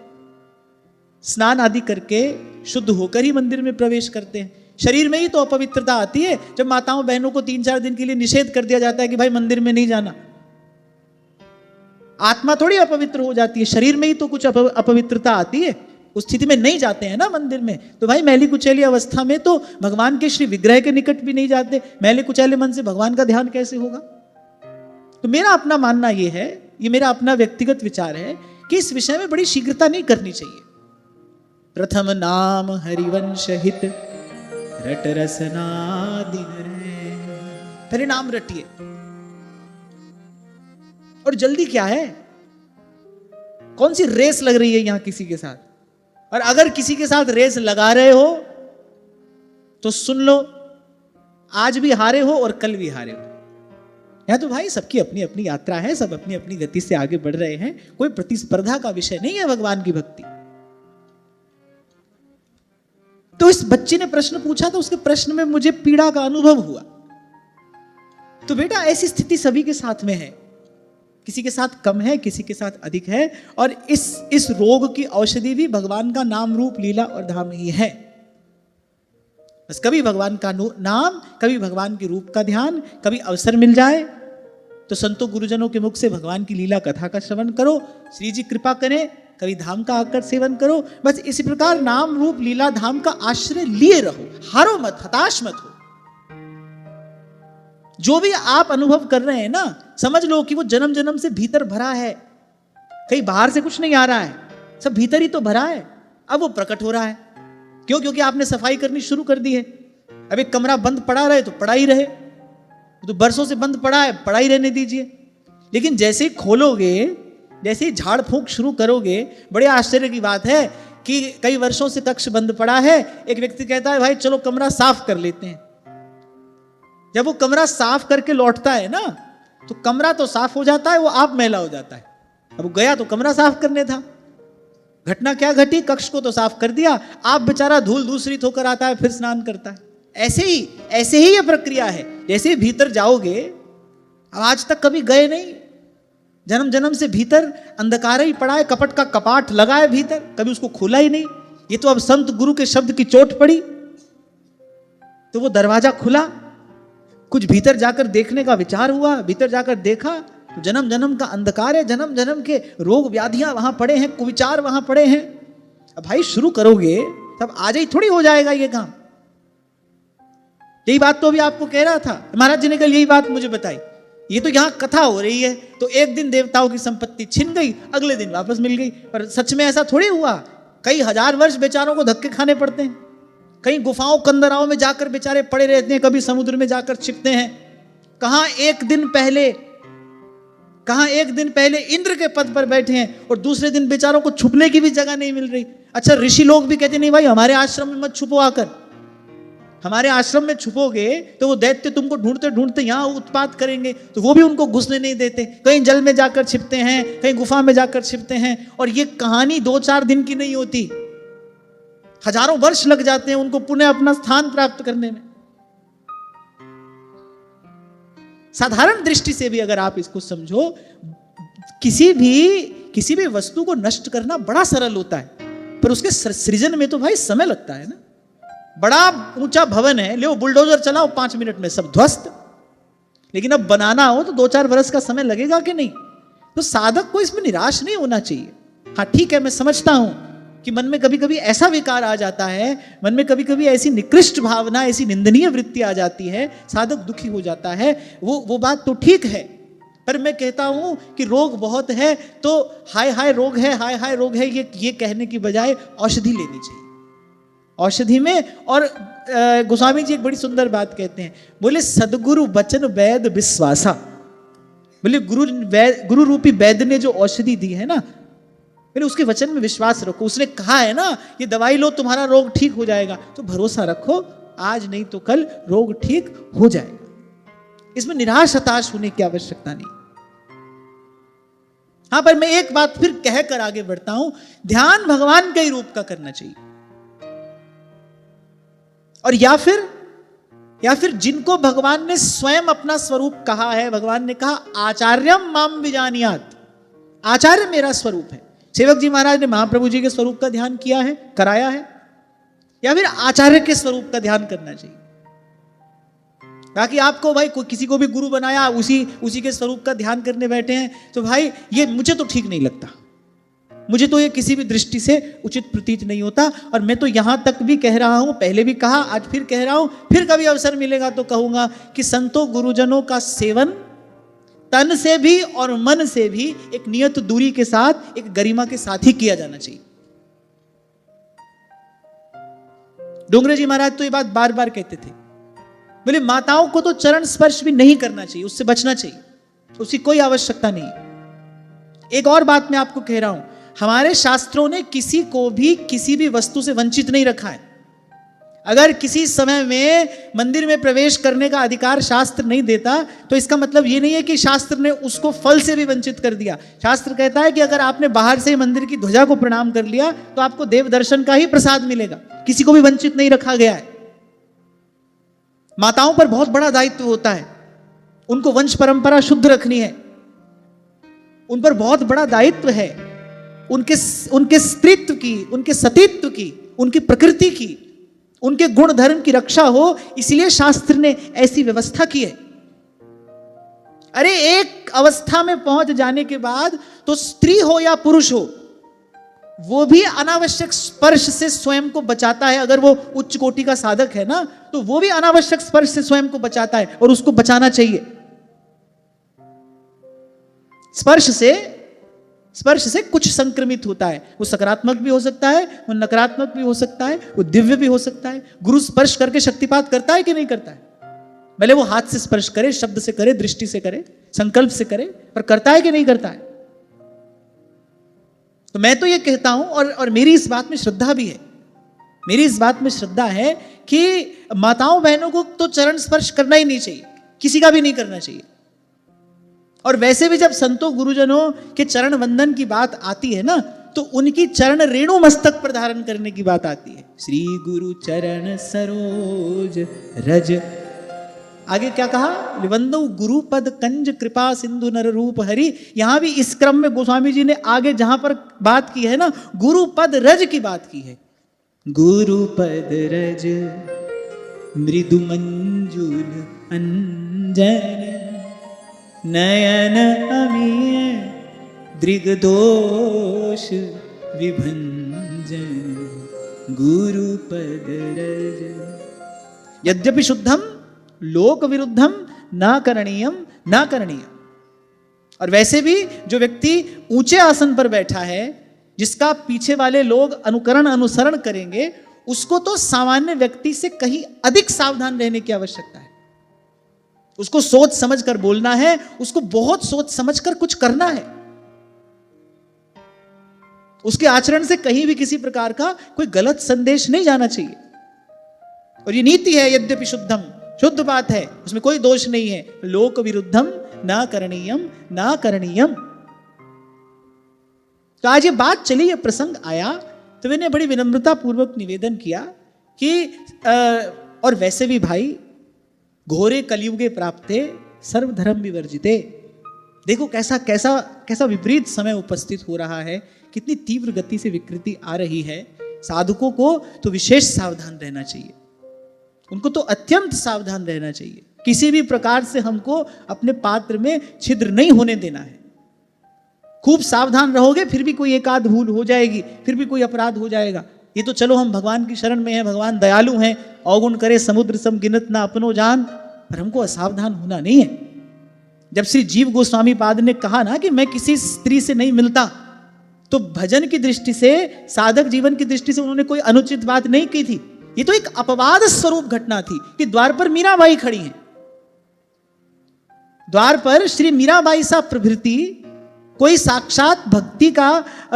स्नान आदि करके शुद्ध होकर ही मंदिर में प्रवेश करते हैं। शरीर में ही तो अपवित्रता आती है जब माताओं बहनों को 3-4 दिन के लिए निषेध कर दिया जाता है कि भाई मंदिर में नहीं जाना। आत्मा थोड़ी अपवित्र हो जाती है, शरीर में ही तो कुछ अपवित्रता आती है, उस स्थिति में नहीं जाते हैं ना मंदिर में। तो भाई मैली कुचैली अवस्था में तो भगवान के श्री विग्रह के निकट भी नहीं जाते, मैले कुचैले मन से भगवान का ध्यान कैसे होगा। तो मेरा अपना मानना यह है, ये मेरा अपना व्यक्तिगत विचार है कि इस विषय में बड़ी शीघ्रता नहीं करनी चाहिए। प्रथम नाम हरिवंश हित रट रसना दिन रे, पहले नाम रटिए। और जल्दी क्या है, कौन सी रेस लग रही है यहां किसी के साथ। और अगर किसी के साथ रेस लगा रहे हो तो सुन लो, आज भी हारे हो और कल भी हारे हो। यहां तो भाई सबकी अपनी अपनी यात्रा है, सब अपनी अपनी गति से आगे बढ़ रहे हैं, कोई प्रतिस्पर्धा का विषय नहीं है भगवान की भक्ति। तो इस बच्चे ने प्रश्न पूछा तो उसके प्रश्न में मुझे पीड़ा का अनुभव हुआ। तो बेटा ऐसी स्थिति सभी के साथ में है, किसी के साथ कम है, किसी के साथ अधिक है। और इस रोग की औषधि भी भगवान का नाम रूप लीला और धाम ही है। बस कभी भगवान का नाम, कभी भगवान के रूप का ध्यान, कभी अवसर मिल जाए तो संतों गुरुजनों के मुख से भगवान की लीला कथा का श्रवण करो, श्री जी कृपा करें, कभी धाम का आकर सेवन करो। बस इसी प्रकार नाम रूप लीला धाम का आश्रय लिए रहो, हारो मत, हताश मत हो। जो भी आप अनुभव कर रहे हैं ना, समझ लो कि वो जन्म जन्म से भीतर भरा है, कहीं बाहर से कुछ नहीं आ रहा है, सब भीतर ही तो भरा है। अब वो प्रकट हो रहा है। क्यों? क्योंकि आपने सफाई करनी शुरू कर दी है। अब एक कमरा बंद पड़ा रहे तो पड़ा ही रहे, तो बरसों से बंद पड़ा है, पड़ा ही रहने दीजिए। लेकिन जैसे ही खोलोगे, जैसे ही झाड़ फूंक शुरू करोगे, बड़े आश्चर्य की बात है कि कई वर्षों से कक्ष बंद पड़ा है, एक व्यक्ति कहता है भाई चलो कमरा साफ कर लेते हैं। जब वो कमरा साफ करके लौटता है ना, तो कमरा तो साफ हो जाता है, वो आप मैला हो जाता है। अब वो गया तो कमरा साफ करने था, घटना क्या घटी, कक्ष को तो साफ कर दिया, आप बेचारा धूल दूसरित होकर आता है, फिर स्नान करता है। ऐसे ही ये प्रक्रिया है। जैसे भीतर जाओगे, अब आज तक कभी गए नहीं, जन्म जन्म से भीतर अंधकार ही पड़ा है, कपट का कपाट लगा है भीतर, कभी उसको खोला ही नहीं। ये तो अब संत गुरु के शब्द की चोट पड़ी तो वो दरवाजा खुला, कुछ भीतर जाकर देखने का विचार हुआ, भीतर जाकर देखा तो जन्म जन्म का अंधकार है, जन्म जन्म के रोग व्याधियां वहां पड़े हैं, कुविचार वहां पड़े हैं। अब भाई शुरू करोगे तब आज ही थोड़ी हो जाएगा ये काम। यही बात तो अभी आपको कह रहा था, महाराज जी ने कल यही बात मुझे बताई। ये तो यहां कथा हो रही है, तो एक दिन देवताओं की संपत्ति छिन गई, अगले दिन वापस मिल गई। पर सच में ऐसा थोड़ी हुआ। कई हजार वर्ष बेचारों को धक्के खाने पड़ते हैं, कहीं गुफाओं कंदराओं में जाकर बेचारे पड़े रहते हैं, कभी समुद्र में जाकर छिपते हैं। कहां एक दिन पहले इंद्र के पद पर बैठे हैं और दूसरे दिन बेचारों को छुपने की भी जगह नहीं मिल रही। अच्छा, ऋषि लोग भी कहते नहीं भाई हमारे आश्रम में मत छुपो, आकर हमारे आश्रम में छुपोगे तो वो दैत्य तुमको ढूंढते ढूंढते यहां उत्पात करेंगे, तो वो भी उनको घुसने नहीं देते। कहीं जल में जाकर छिपते हैं, कहीं गुफा में जाकर छिपते हैं। और ये कहानी 2-4 दिन की नहीं होती, हजारों वर्ष लग जाते हैं उनको पुनः अपना स्थान प्राप्त करने में। साधारण दृष्टि से भी अगर आप इसको समझो, किसी भी वस्तु को नष्ट करना बड़ा सरल होता है, पर उसके सृजन में तो भाई समय लगता है ना। बड़ा ऊंचा भवन है, ले बुलडोजर चलाओ 5 मिनट में सब ध्वस्त। लेकिन अब बनाना हो तो 2-4 वर्ष का समय लगेगा कि नहीं। तो साधक को इसमें निराश नहीं होना चाहिए। हाँ ठीक है, मैं समझता हूं कि मन में कभी कभी ऐसा विकार आ जाता है, मन में कभी कभी ऐसी निकृष्ट भावना, ऐसी निंदनीय वृत्ति आ जाती है, साधक दुखी हो जाता है। वो बात तो ठीक है, पर मैं कहता हूं कि रोग बहुत है तो हाय हाय रोग है, हाय हाय रोग है, ये कहने की बजाय औषधि लेनी चाहिए। औषधि में, और गोस्वामी जी एक बड़ी सुंदर बात कहते हैं, बोले सदगुरु बचन वैद विश्वासा। बोले गुरु रूपी वैद्य ने जो औषधि दी है ना, बोले उसके वचन में विश्वास रखो। उसने कहा है ना ये दवाई लो तुम्हारा रोग ठीक हो जाएगा, तो भरोसा रखो, आज नहीं तो कल रोग ठीक हो जाएगा। इसमें निराश हताश होने की आवश्यकता नहीं। हाँ, पर मैं एक बात फिर कहकर आगे बढ़ता हूं, ध्यान भगवान के ही रूप का करना चाहिए। और या फिर जिनको भगवान ने स्वयं अपना स्वरूप कहा है, भगवान ने कहा आचार्यम माम विजानियात, आचार्य मेरा स्वरूप है। सेवक जी महाराज ने महाप्रभु जी के स्वरूप का ध्यान किया है, कराया है। या फिर आचार्य के स्वरूप का ध्यान करना चाहिए। बाकी आपको भाई किसी को भी गुरु बनाया, उसी के स्वरूप का ध्यान करने बैठे हैं, तो भाई ये मुझे तो ठीक नहीं लगता, मुझे तो ये किसी भी दृष्टि से उचित प्रतीत नहीं होता। और मैं तो यहां तक भी कह रहा हूं, पहले भी कहा, आज फिर कह रहा हूं, फिर कभी अवसर मिलेगा तो कहूंगा कि संतों गुरुजनों का सेवन तन से भी और मन से भी एक नियत दूरी के साथ, एक गरिमा के साथ ही किया जाना चाहिए। डोंगरे जी महाराज तो ये बात बार बार कहते थे, बोले माताओं को तो चरण स्पर्श भी नहीं करना चाहिए, उससे बचना चाहिए, उसकी कोई आवश्यकता नहीं। एक और बात मैं आपको कह रहा हूं, हमारे शास्त्रों ने किसी को भी किसी भी वस्तु से वंचित नहीं रखा है। अगर किसी समय में मंदिर में प्रवेश करने का अधिकार शास्त्र नहीं देता, तो इसका मतलब यह नहीं है कि शास्त्र ने उसको फल से भी वंचित कर दिया। शास्त्र कहता है कि अगर आपने बाहर से मंदिर की ध्वजा को प्रणाम कर लिया तो आपको देव दर्शन का ही प्रसाद मिलेगा, किसी को भी वंचित नहीं रखा गया है। माताओं पर बहुत बड़ा दायित्व होता है, उनको वंश परंपरा शुद्ध रखनी है, उन पर बहुत बड़ा दायित्व है, उनके स्त्रीत्व की, उनके सतीत्व की, उनकी प्रकृति की, उनके गुण धर्म की रक्षा हो, इसलिए शास्त्र ने ऐसी व्यवस्था की है। अरे एक अवस्था में पहुंच जाने के बाद तो स्त्री हो या पुरुष हो, वो भी अनावश्यक स्पर्श से स्वयं को बचाता है। अगर वो उच्च कोटि का साधक है ना, तो वो भी अनावश्यक स्पर्श से स्वयं को बचाता है, और उसको बचाना चाहिए। स्पर्श से कुछ संक्रमित होता है, वो सकारात्मक भी हो सकता है, वो नकारात्मक भी हो सकता है, वो दिव्य भी हो सकता है। गुरु स्पर्श करके शक्तिपात करता है कि नहीं करता है? भले वो हाथ से स्पर्श करे, शब्द से करे, दृष्टि से करे, संकल्प से करे, पर करता है कि नहीं करता है? तो मैं तो ये कहता हूं, और मेरी इस बात में श्रद्धा भी है, मेरी इस बात में श्रद्धा है कि माताओं बहनों को तो चरण स्पर्श करना ही नहीं चाहिए, किसी का भी नहीं करना चाहिए। और वैसे भी जब संतों गुरुजनों के चरण वंदन की बात आती है ना, तो उनकी चरण रेणु मस्तक पर धारण करने की बात आती है। श्री गुरु चरण सरोज रज, आगे क्या कहा? वंदो गुरु पद कंज कृपा सिंधु नर रूप हरि। यहां भी इस क्रम में गोस्वामी जी ने आगे जहां पर बात की है ना, गुरु पद रज की बात की है। गुरु पद रज मृदु मंजुल अंजन नयन अमीय दृगदोष विभंजन गुरु पद रज। यद्यपि शुद्धम लोक विरुद्धम ना करणीयम ना करणीयम। और वैसे भी जो व्यक्ति ऊंचे आसन पर बैठा है, जिसका पीछे वाले लोग अनुसरण करेंगे, उसको तो सामान्य व्यक्ति से कहीं अधिक सावधान रहने की आवश्यकता है। उसको सोच समझ कर बोलना है, उसको बहुत सोच समझ कर कुछ करना है। उसके आचरण से कहीं भी किसी प्रकार का कोई गलत संदेश नहीं जाना चाहिए। और ये नीति है, यद्यपि शुद्धम, शुद्ध बात है, उसमें कोई दोष नहीं है। लोक विरुद्धम ना करणीयम ना करणीयम। तो आज ये बात चली, ये प्रसंग आया, तो मैंने बड़ी विनम्रता पूर्वक निवेदन किया कि और वैसे भी भाई, घोरे कलियुगे प्राप्ते सर्वधर्म विवर्जिते। देखो कैसा कैसा कैसा विपरीत समय उपस्थित हो रहा है, कितनी तीव्र गति से विकृति आ रही है। साधकों को तो विशेष सावधान रहना चाहिए, उनको तो अत्यंत सावधान रहना चाहिए। किसी भी प्रकार से हमको अपने पात्र में छिद्र नहीं होने देना है। खूब सावधान रहोगे, फिर भी कोई एक आध भूल हो जाएगी, फिर भी कोई अपराध हो जाएगा। ये तो चलो हम भगवान की शरण में हैं, भगवान दयालु हैं, अवगुण करे समुद्र सम गिनत ना अपनो जान, पर हमको असावधान होना नहीं है। जब श्री जीव गोस्वामी पाद ने कहा ना कि मैं किसी स्त्री से नहीं मिलता, तो भजन की दृष्टि से, साधक जीवन की दृष्टि से उन्होंने कोई अनुचित बात नहीं की थी। ये तो एक अपवाद स्वरूप घटना थी कि द्वार पर मीराबाई खड़ी हैं। द्वार पर श्री मीराबाई सा प्रभृति कोई साक्षात भक्ति का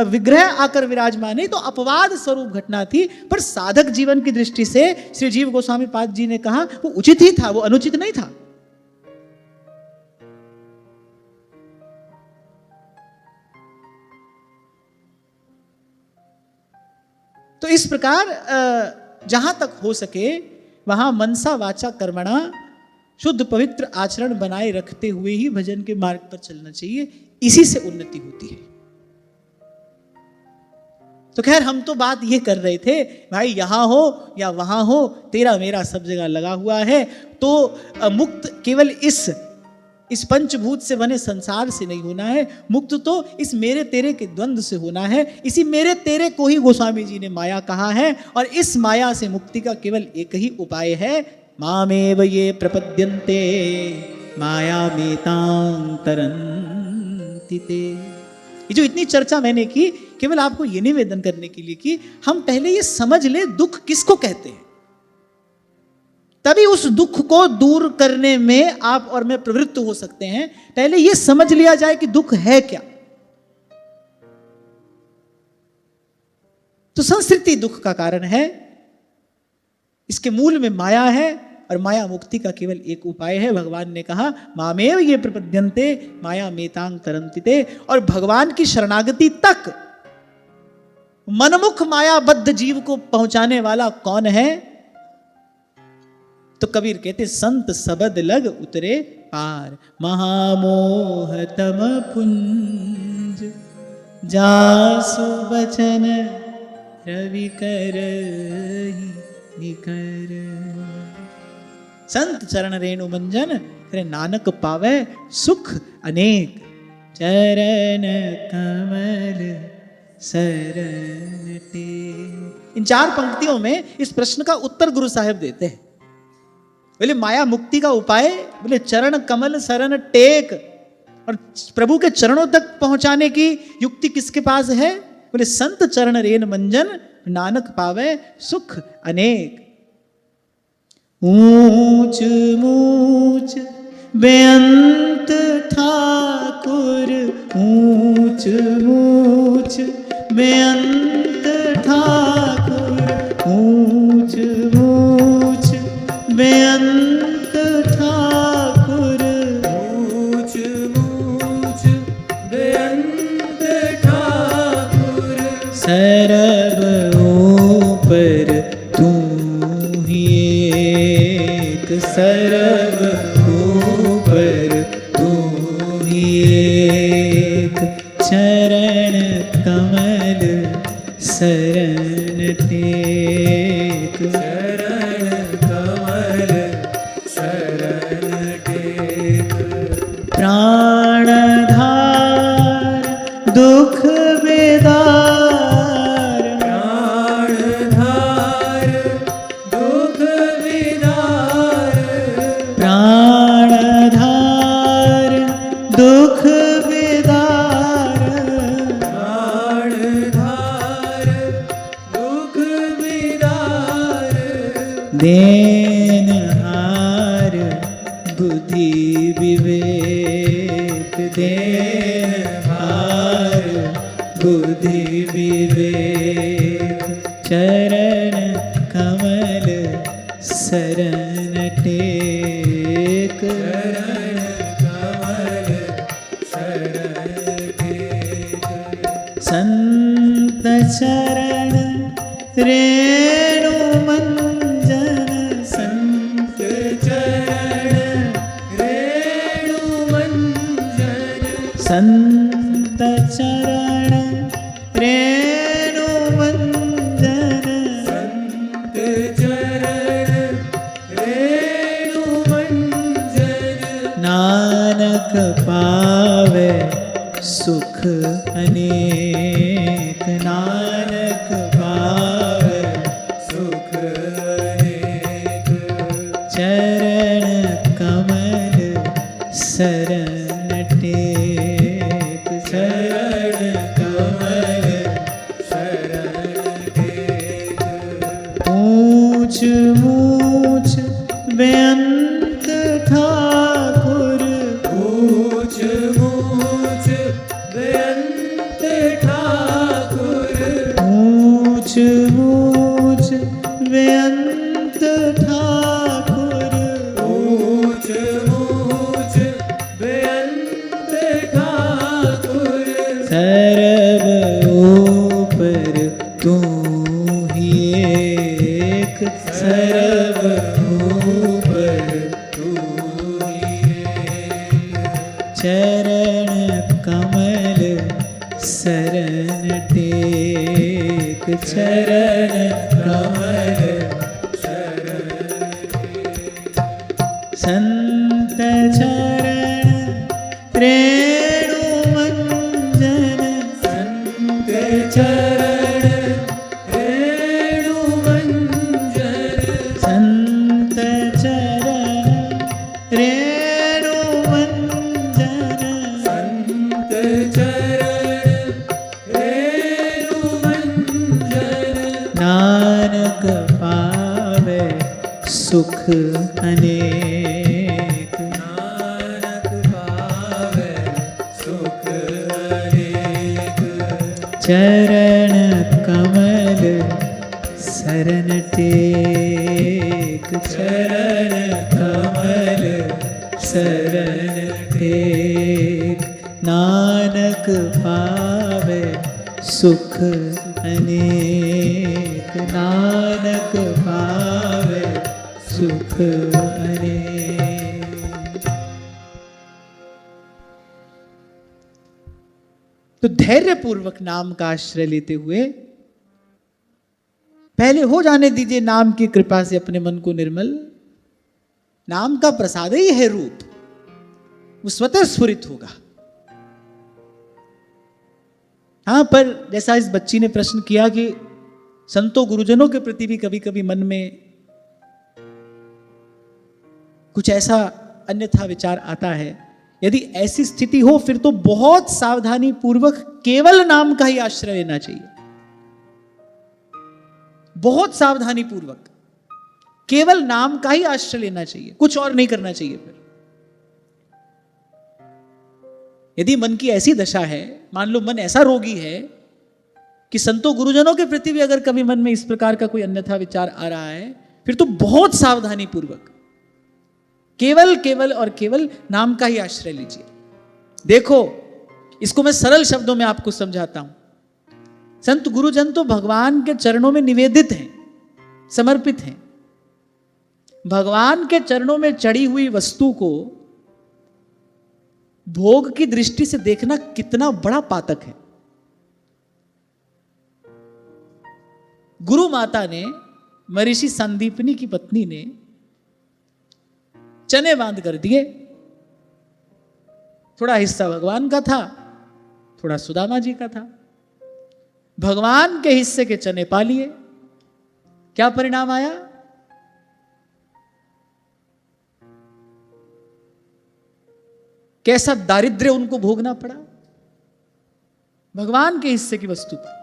विग्रह आकर विराजमान है, तो अपवाद स्वरूप घटना थी। पर साधक जीवन की दृष्टि से श्री जीव गोस्वामी पाद जी ने कहा वो उचित ही था, वो अनुचित नहीं था। तो इस प्रकार जहां तक हो सके वहां मनसा वाचा कर्मणा शुद्ध पवित्र आचरण बनाए रखते हुए ही भजन के मार्ग पर चलना चाहिए। इसी से उन्नति होती है। तो खैर हम तो बात ये कर रहे थे भाई, यहां हो या वहां हो, तेरा मेरा सब जगह लगा हुआ है। तो मुक्त केवल इस पंचभूत से बने संसार से नहीं होना है, मुक्त तो इस मेरे तेरे के द्वंद्व से होना है। इसी मेरे तेरे को ही गोस्वामी जी ने माया कहा है, और इस माया से मुक्ति का केवल एक ही उपाय है, मामेव ये प्रपद्यन्ते मायामेतां तरन्ति ते। ये जो इतनी चर्चा मैंने की, केवल आपको ये निवेदन करने के लिए कि हम पहले ये समझ ले दुख किसको कहते हैं, तभी उस दुख को दूर करने में आप और मैं प्रवृत्त हो सकते हैं। पहले ये समझ लिया जाए कि दुख है क्या। तो संस्कृति दुख का कारण है, इसके मूल में माया है, और माया मुक्ति का केवल एक उपाय है। भगवान ने कहा मामेव ये प्रपद्यन्ते माया मेतांग तरन्ति ते, और भगवान की शरणागति तक मनमुख मायाबद्ध जीव को पहुंचाने वाला कौन है? तो कबीर कहते संत सबद लग उतरे पार, महामोह तम पुंज जासु बचन रवि कर निकर। संत चरण रेणु मंजन करे नानक पावे सुख अनेक, चरण कमल शरण टेक। इन 4 पंक्तियों में इस प्रश्न का उत्तर गुरु साहब देते हैं। बोले माया मुक्ति का उपाय, बोले चरण कमल शरण टेक, और प्रभु के चरणों तक पहुंचाने की युक्ति किसके पास है? बोले संत चरण रेन मंजन नानक पावे सुख अनेक। ऊंच मूच बेअंत ठाकुर, ऊंच मूच बेअंत ठाकुर, ऊंच मूच बेअंत ठाकुर, ऊंच मूच बेअंत ठाकुर, सर्व ऊपर तू ही एक, सर्व ऊपर तू ही एक, चरण कमल शरण टेक, चरण कमल शरण टेक। प्राण धार दुख बेदार, प्राण धार दुख बेदार, प्राण धार दुख बेदार, प्राण धार दुख बेदार, देनहार बुद्धि विवेक, देनहार बुद्धि विवेक, चरण कमल शरण टेक, चरण कमल शरण टेक। संत चरण रेणु मंजन, संत चरण रेणु मंजन, संत चरण रेणु मंजन, संत चरण रेणु मंजन, नानक पावे सुख अनेक, नानक पावे सुख अनेक, चरण कमल शरण टेक, चरण कमल शरण टेक। ऊंच मूच बेअंत ठाकुर, ऊंच मूच बेअंत ठाकुर, ऊंच मूच बेअंत ठाकुर, ऊंच मूच बेअंत ठाकुर, सर्व ऊपर तू ही एक, सर्व ऊपर तू ही एक, चरण कमल शरण टेक चरण कमल संत चरण रेणु मंजन संत चरण रेणु मंजन संत चरण रेणु मंजन संत चरण रेणु मंजन नानक पावे सुख अनेक नानक पावे सुख अनेक चरण कमल शरण टेक चरण कमल शरण टेक नानक पावे सुख अनेक नानक पावे सुख अनेक। तो धैर्य पूर्वक नाम का आश्रय लेते हुए पहले हो जाने दीजिए नाम की कृपा से अपने मन को निर्मल। नाम का प्रसाद ही है रूप, वो स्वतः स्फुरित होगा। हां, पर जैसा इस बच्ची ने प्रश्न किया कि संतों गुरुजनों के प्रति भी कभी कभी मन में कुछ ऐसा अन्यथा विचार आता है, यदि ऐसी स्थिति हो फिर तो बहुत सावधानी पूर्वक केवल नाम का ही आश्रय लेना चाहिए। बहुत सावधानी पूर्वक केवल नाम का ही आश्रय लेना चाहिए, कुछ और नहीं करना चाहिए। फिर यदि मन की ऐसी दशा है, मान लो मन ऐसा रोगी है कि संतों गुरुजनों के प्रति भी अगर कभी मन में इस प्रकार का कोई अन्यथा विचार आ रहा है, फिर तो बहुत सावधानी पूर्वक केवल केवल और केवल नाम का ही आश्रय लीजिए। देखो, इसको मैं सरल शब्दों में आपको समझाता हूं। संत गुरुजन तो भगवान के चरणों में निवेदित हैं, समर्पित हैं। भगवान के चरणों में चढ़ी हुई वस्तु को भोग की दृष्टि से देखना कितना बड़ा पातक है। गुरु माता ने, महर्षि संदीपनी की पत्नी ने चने बांध कर दिए। थोड़ा हिस्सा भगवान का था, थोड़ा सुदामा जी का था। भगवान के हिस्से के चने पा लिए। क्या परिणाम आया? कैसा दारिद्र्य उनको भोगना पड़ा भगवान के हिस्से की वस्तु पर।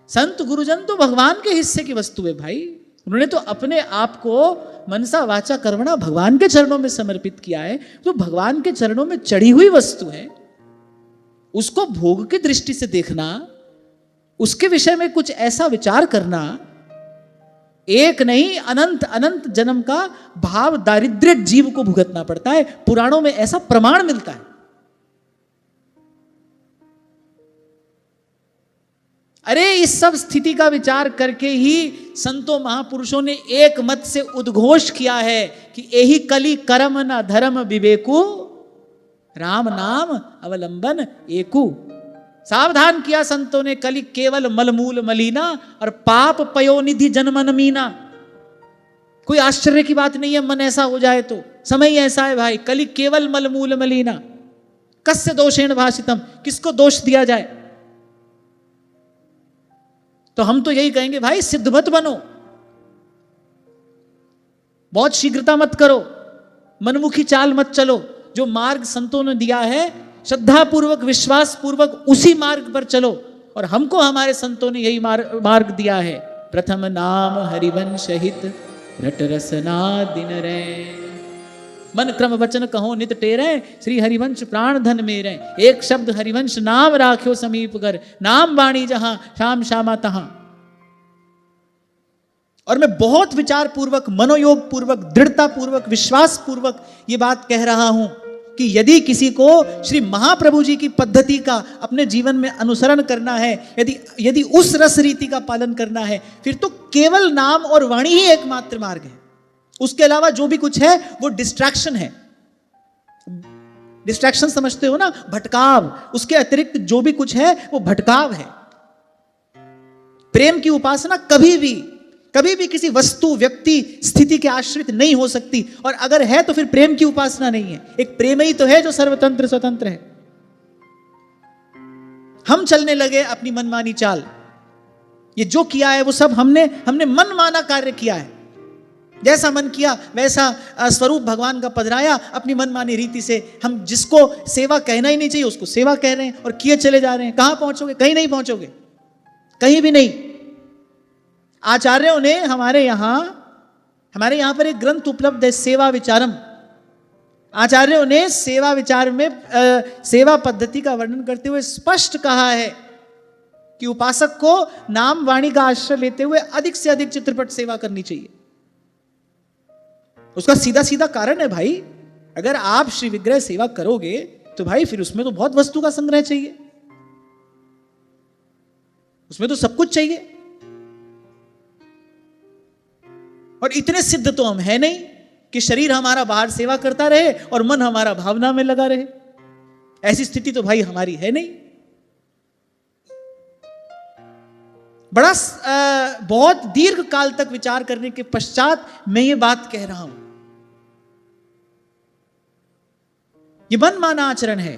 संत गुरुजन तो भगवान के हिस्से की वस्तु है भाई। उन्होंने तो अपने आप को मनसा वाचा कर्मणा भगवान के चरणों में समर्पित किया है। तो भगवान के चरणों में चढ़ी हुई वस्तु है, उसको भोग की दृष्टि से देखना, उसके विषय में कुछ ऐसा विचार करना, एक नहीं अनंत अनंत जन्म का भाव दारिद्र्य जीव को भुगतना पड़ता है। पुराणों में ऐसा प्रमाण मिलता है। अरे इस सब स्थिति का विचार करके ही संतों महापुरुषों ने एक मत से उद्घोष किया है कि यही कली कर्म न धर्म विवेकु राम नाम अवलंबन एकु। सावधान किया संतों ने, कली केवल मलमूल मलीना और पाप पयोनिधि जन्मन मीना। कोई आश्चर्य की बात नहीं है मन ऐसा हो जाए तो। समय ऐसा है भाई, कली केवल मलमूल मलीना। कस्य दोषेण भाषितम, किसको दोष दिया जाए? तो हम तो यही कहेंगे भाई सिद्ध मत बनो, बहुत शीघ्रता मत करो, मनमुखी चाल मत चलो। जो मार्ग संतों ने दिया है श्रद्धा पूर्वक विश्वास पूर्वक उसी मार्ग पर चलो। और हमको हमारे संतों ने यही मार्ग दिया है। प्रथम नाम हरिवंश हित रट रसना दिन रे, मन क्रम वचन कहो नित टेरे, श्री हरिवंश प्राण धन मेरे। एक शब्द हरिवंश नाम राख्यो समीप कर, नाम वाणी जहां श्याम श्यामा तहां। और मैं बहुत विचार पूर्वक, मनोयोग पूर्वक, दृढ़ता पूर्वक, विश्वास पूर्वक ये बात कह रहा हूं कि यदि किसी को श्री महाप्रभु जी की पद्धति का अपने जीवन में अनुसरण करना है, यदि उस रस रीति का पालन करना है, फिर तो केवल नाम और वाणी ही एकमात्र मार्ग है। उसके अलावा जो भी कुछ है वो डिस्ट्रैक्शन है। डिस्ट्रैक्शन समझते हो ना, भटकाव, उसके अतिरिक्त जो भी कुछ है वो भटकाव है। प्रेम की उपासना कभी भी किसी वस्तु, व्यक्ति, स्थिति के आश्रित नहीं हो सकती, और अगर है तो फिर प्रेम की उपासना नहीं है। एक प्रेम ही तो है जो सर्वतंत्र स्वतंत्र है। हम चलने लगे अपनी मनमानी चाल, ये जो किया है वो सब हमने मनमाना कार्य किया है। जैसा मन किया वैसा स्वरूप भगवान का पधराया अपनी मनमानी रीति से। हम जिसको सेवा कहना ही नहीं चाहिए उसको सेवा कह रहे हैं और किए चले जा रहे हैं। कहां पहुंचोगे? कहीं नहीं पहुंचोगे, कहीं भी नहीं। आचार्यों ने हमारे यहां पर एक ग्रंथ उपलब्ध है, सेवा विचारम। आचार्यों ने सेवा विचार में सेवा पद्धति का वर्णन करते हुए स्पष्ट कहा है कि उपासक को नाम वाणी का आश्रय लेते हुए अधिक से अधिक चित्रपट सेवा करनी चाहिए। उसका सीधा सीधा कारण है भाई, अगर आप श्री विग्रह सेवा करोगे तो भाई फिर उसमें तो बहुत वस्तु का संग्रह चाहिए, उसमें तो सब कुछ चाहिए। और इतने सिद्ध तो हम है नहीं कि शरीर हमारा बाहर सेवा करता रहे और मन हमारा भावना में लगा रहे। ऐसी स्थिति तो भाई हमारी है नहीं। बहुत दीर्घ काल तक विचार करने के पश्चात मैं ये बात कह रहा हूं। ये मनमाना आचरण है।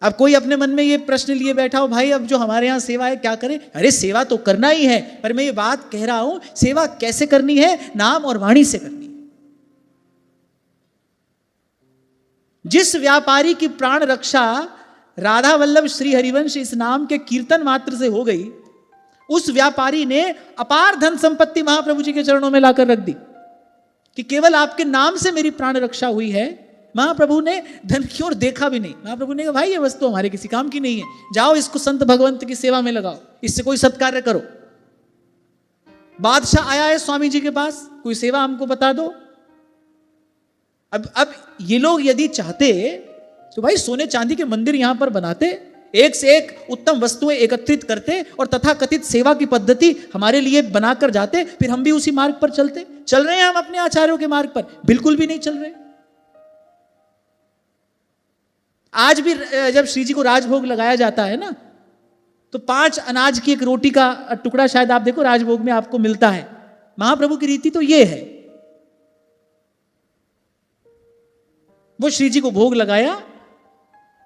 अब कोई अपने मन में ये प्रश्न लिए बैठा हो, भाई अब जो हमारे यहां सेवा है क्या करें? अरे सेवा तो करना ही है, पर मैं ये बात कह रहा हूं सेवा कैसे करनी है? नाम और वाणी से करनी है। जिस व्यापारी की प्राण रक्षा राधा वल्लभ श्री हरिवंश इस नाम के कीर्तन मात्र से हो गई, उस व्यापारी ने अपार धन संपत्ति महाप्रभु जी के चरणों में लाकर रख दी कि केवल आपके नाम से मेरी प्राण रक्षा हुई है। महाप्रभु ने धन की ओर देखा भी नहीं। महाप्रभु ने कहा भाई ये वस्तु हमारे किसी काम की नहीं है, जाओ इसको संत भगवंत की सेवा में लगाओ, इससे कोई सत्कार्य करो। बादशाह आया है स्वामी जी के पास, कोई सेवा हमको बता दो। अब ये लोग यदि चाहते तो भाई सोने चांदी के मंदिर यहां पर बनाते, एक से एक उत्तम वस्तुएं एकत्रित करते और तथाकथित सेवा की पद्धति हमारे लिए बनाकर जाते, फिर हम भी उसी मार्ग पर चलते। चल रहे हैं हम अपने आचार्यों के मार्ग पर? बिल्कुल भी नहीं चल रहे। आज भी जब श्री जी को राजभोग लगाया जाता है ना, तो 5 अनाज की एक रोटी का टुकड़ा शायद आप देखो राजभोग में आपको मिलता है। महाप्रभु की रीति तो ये है, वो श्री जी को भोग लगाया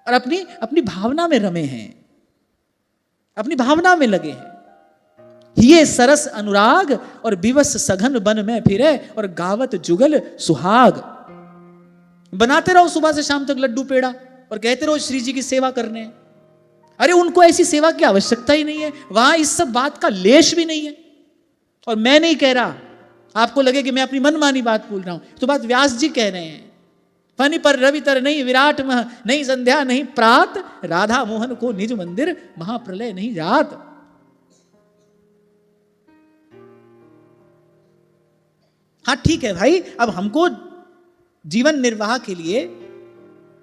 और अपनी भावना में रमे हैं, अपनी भावना में लगे हैं। ये सरस अनुराग और विवश सघन बन में फिरे और गावत जुगल सुहाग। बनाते रहो सुबह से शाम तक लड्डू पेड़ा और कहते रहो श्री जी की सेवा करने। अरे उनको ऐसी सेवा की आवश्यकता ही नहीं है, वहां इस सब बात का लेश भी नहीं है। और मैं नहीं कह रहा, आपको लगे कि मैं अपनी मनमानी बात बोल रहा हूं, तो बात व्यास जी कह रहे हैं। फनि पर रवि तर नहीं विराट मह, नहीं संध्या नहीं प्रात, राधा मोहन को निज मंदिर महाप्रलय नहीं जात। हाँ ठीक है भाई, अब हमको जीवन निर्वाह के लिए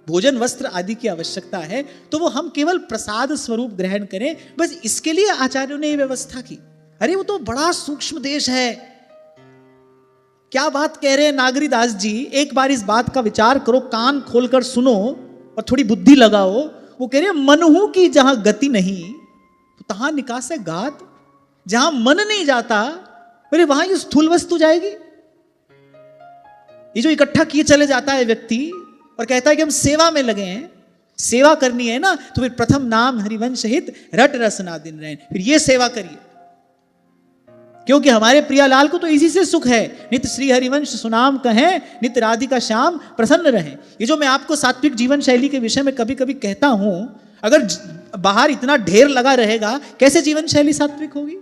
भोजन वस्त्र आदि की आवश्यकता है, तो वो हम केवल प्रसाद स्वरूप ग्रहण करें, बस इसके लिए आचार्यों ने ये व्यवस्था की। अरे वो तो बड़ा सूक्ष्म देश है। क्या बात कह रहे हैं नागरी दास जी, एक बार इस बात का विचार करो, कान खोलकर सुनो और थोड़ी बुद्धि लगाओ। वो कह रहे हैं मनहु की जहां गति नहीं तो तहां निकास है गात। जहां मन नहीं जाता अरे वहां ये स्थूल वस्तु जाएगी। ये जो इकट्ठा किए चले जाता है व्यक्ति और कहता है कि हम सेवा में लगे हैं, सेवा करनी है ना, तो फिर प्रथम नाम हरिवंश हित रट रसना दिन रहें, फिर ये सेवा करिए, क्योंकि हमारे प्रियालाल को तो इसी से सुख है। नित्य श्री हरिवंश सुनाम कहें, नित्य राधिका श्याम प्रसन्न रहें। ये जो मैं आपको सात्विक जीवन शैली के विषय में कभी कभी कहता हूं, अगर बाहर इतना ढेर लगा रहेगा कैसे जीवन शैली सात्विक होगी?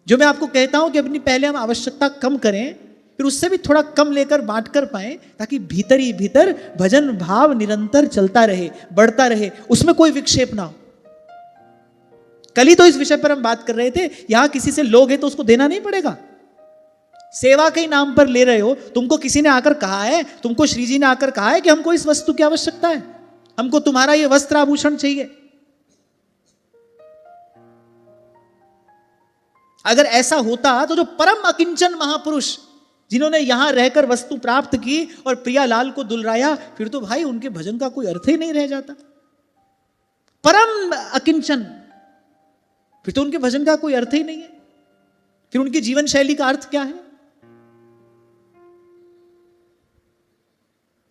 जो मैं आपको कहता हूं कि अपनी पहले हम आवश्यकता कम करें, फिर उससे भी थोड़ा कम लेकर बांट कर पाए, ताकि भीतर ही भीतर भजन भाव निरंतर चलता रहे, बढ़ता रहे, उसमें कोई विक्षेप ना हो। कल ही तो इस विषय पर हम बात कर रहे थे, यहां किसी से लोगे तो उसको देना नहीं पड़ेगा। सेवा के नाम पर ले रहे हो, तुमको किसी ने आकर कहा है, तुमको श्री जी ने आकर कहा है कि हमको इस वस्तु की आवश्यकता है, हमको तुम्हारा ये वस्त्र आभूषण चाहिए। अगर ऐसा होता तो जो परम अकिंचन महापुरुष जिन्होंने यहां रहकर वस्तु प्राप्त की और प्रियालाल को दुलराया, फिर तो भाई उनके भजन का कोई अर्थ ही नहीं रह जाता। परम अकिंचन, फिर तो उनके भजन का कोई अर्थ ही नहीं है। फिर उनकी जीवन शैली का अर्थ क्या है?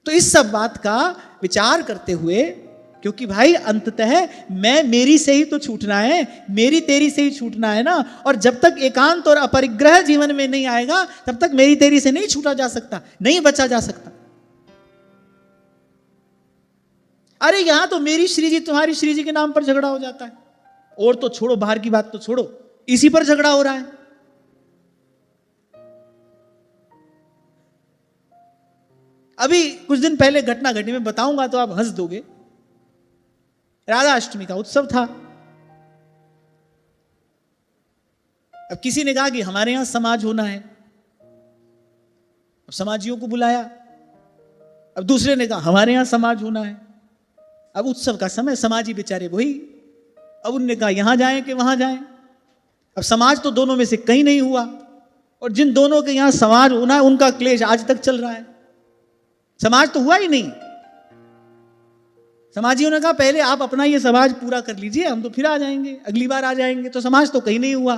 तो इस सब बात का विचार करते हुए, क्योंकि भाई अंततः मेरी से ही तो छूटना है, मेरी तेरी से ही छूटना है ना। और जब तक एकांत और अपरिग्रह जीवन में नहीं आएगा, तब तक मेरी तेरी से नहीं छूटा जा सकता, नहीं बचा जा सकता। अरे यहां तो मेरी श्री जी तुम्हारी श्री जी के नाम पर झगड़ा हो जाता है, और तो छोड़ो, बाहर की बात तो छोड़ो, इसी पर झगड़ा हो रहा है। अभी कुछ दिन पहले घटना घटी, मैं बताऊंगा तो आप हंस दोगे। राधा अष्टमी का उत्सव था। अब किसी ने कहा कि हमारे यहां समाज होना है, अब समाजियों को बुलाया। अब दूसरे ने कहा हमारे यहां समाज होना है। अब उत्सव का समय, समाजी बेचारे वही, अब उनने कहा यहां जाएं कि वहां जाएं। अब समाज तो दोनों में से कहीं नहीं हुआ, और जिन दोनों के यहां समाज होना है उनका क्लेश आज तक चल रहा है। समाज तो हुआ ही नहीं। समाजियों ने कहा पहले आप अपना ये समाज पूरा कर लीजिए, हम तो फिर आ जाएंगे, अगली बार आ जाएंगे। तो समाज तो कहीं नहीं हुआ,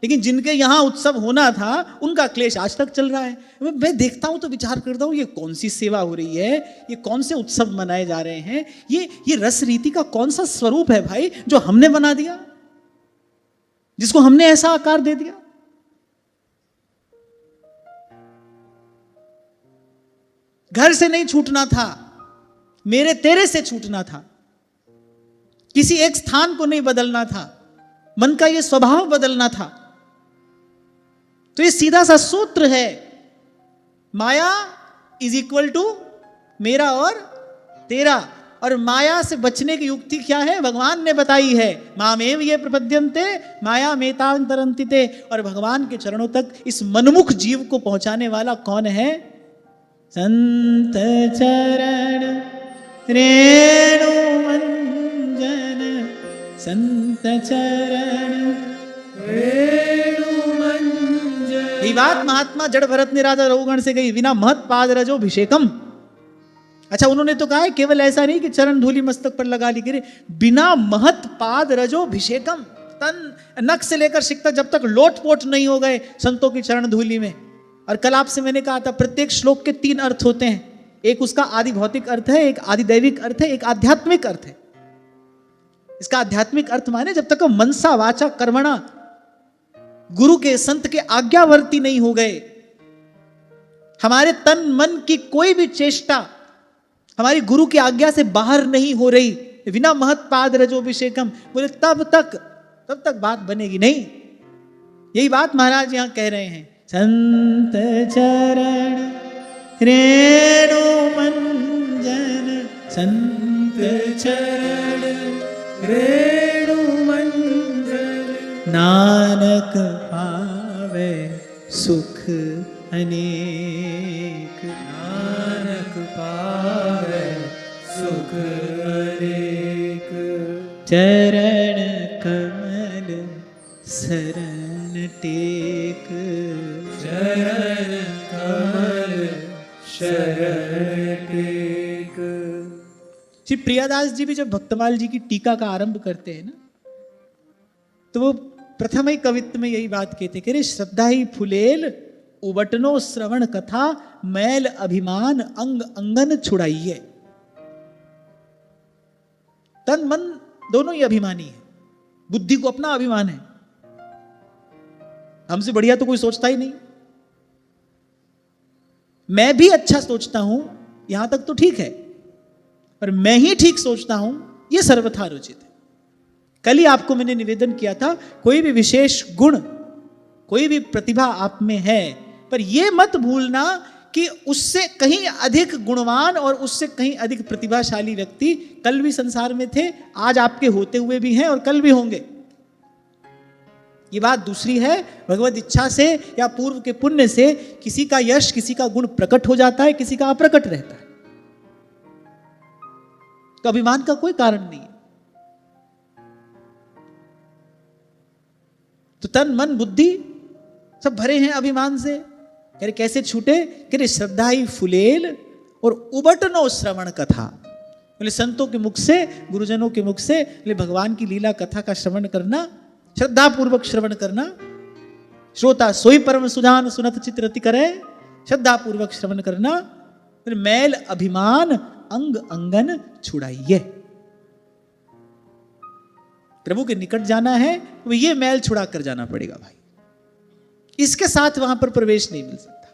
लेकिन जिनके यहां उत्सव होना था उनका क्लेश आज तक चल रहा है। मैं देखता हूं तो विचार करता हूं, ये कौन सी सेवा हो रही है, ये कौन से उत्सव मनाए जा रहे हैं, ये रस रीति का कौन सा स्वरूप है भाई, जो हमने बना दिया, जिसको हमने ऐसा आकार दे दिया। घर से नहीं छूटना था, मेरे तेरे से छूटना था, किसी एक स्थान को नहीं बदलना था, मन का यह स्वभाव बदलना था। तो ये सीधा सा सूत्र है, माया इज इक्वल टू मेरा और तेरा। और माया से बचने की युक्ति क्या है, भगवान ने बताई है, मामेव ये प्रपद्यन्ते माया मेतांतरंतिते। और भगवान के चरणों तक इस मनमुख जीव को पहुंचाने वाला कौन है? संत चरण रेणु मंजन, संत चरण रेणु मंजन। ये बात महात्मा जड़ भरत ने राजा रघुगण से कही, बिना महत पाद रजो अभिषेकम। अच्छा, उन्होंने तो कहा है केवल ऐसा नहीं कि चरण धूलि मस्तक पर लगा ली, गिरे बिना महत पाद रजो अभिषेकम। तन नख से लेकर शिक तक जब तक लोटपोट नहीं हो गए संतों की चरण धूलि में। और कल आपसे मैंने कहा था, प्रत्येक श्लोक के 3 अर्थ होते हैं। एक उसका आदि भौतिक अर्थ है, एक आदि दैविक अर्थ है, एक आध्यात्मिक अर्थ है। इसका आध्यात्मिक अर्थ माने जब तक मनसा वाचा कर्मणा गुरु के संत के आज्ञावर्ती नहीं हो गए, हमारे तन मन की कोई भी चेष्टा हमारी गुरु की आज्ञा से बाहर नहीं हो रही, बिना महत पाद रजोभिषेकम, बोले तब तक बात बनेगी नहीं। यही बात महाराज यहां कह रहे हैं, संत चरण रेणु मंजन, संत चरण रेणु मंजन, नानक पावे सुख अनेक, नानक पावे सुख अनेक। चरण कमल शरण टेक, चरण कमल शरण टेक। श्री प्रियादास जी भी जब भक्तमाल जी की टीका का आरंभ करते हैं ना, तो वो प्रथम ही कवित्व में यही बात कहते कि रे श्रद्धा ही फुलेल उबटनो श्रवण कथा, मैल अभिमान अंग अंगन छुड़ाइए। तन मन दोनों ही अभिमानी है, बुद्धि को अपना अभिमान है, हमसे बढ़िया तो कोई सोचता ही नहीं। मैं भी अच्छा सोचता हूं यहां तक तो ठीक है, पर मैं ही ठीक सोचता हूं यह सर्वथा उचित है। कल ही आपको मैंने निवेदन किया था, कोई भी विशेष गुण, कोई भी प्रतिभा आप में है, पर यह मत भूलना कि उससे कहीं अधिक गुणवान और उससे कहीं अधिक प्रतिभाशाली व्यक्ति कल भी संसार में थे, आज आपके होते हुए भी हैं और कल भी होंगे। ये बात दूसरी है, भगवत इच्छा से या पूर्व के पुण्य से किसी का यश, किसी का गुण प्रकट हो जाता है, किसी का अप्रकट रहता है, तो अभिमान का कोई कारण नहीं है। तो तन मन बुद्धि सब भरे हैं अभिमान से, कह रहे कैसे छूटे? कह रहे श्रद्धा ही फुलेल और उबटनो श्रवण कथा। बोले संतों के मुख से, गुरुजनों के मुख से बोले भगवान की लीला कथा का श्रवण करना, श्रद्धा पूर्वक श्रवण करना। श्रोता सोई परम सुजान सुनत चित रति करे, श्रद्धा पूर्वक श्रवण करना। फिर मैल अभिमान अंग अंगन छुड़ाइए। प्रभु के निकट जाना है तो ये मैल छुड़ा कर जाना पड़ेगा भाई, इसके साथ वहां पर प्रवेश नहीं मिल सकता।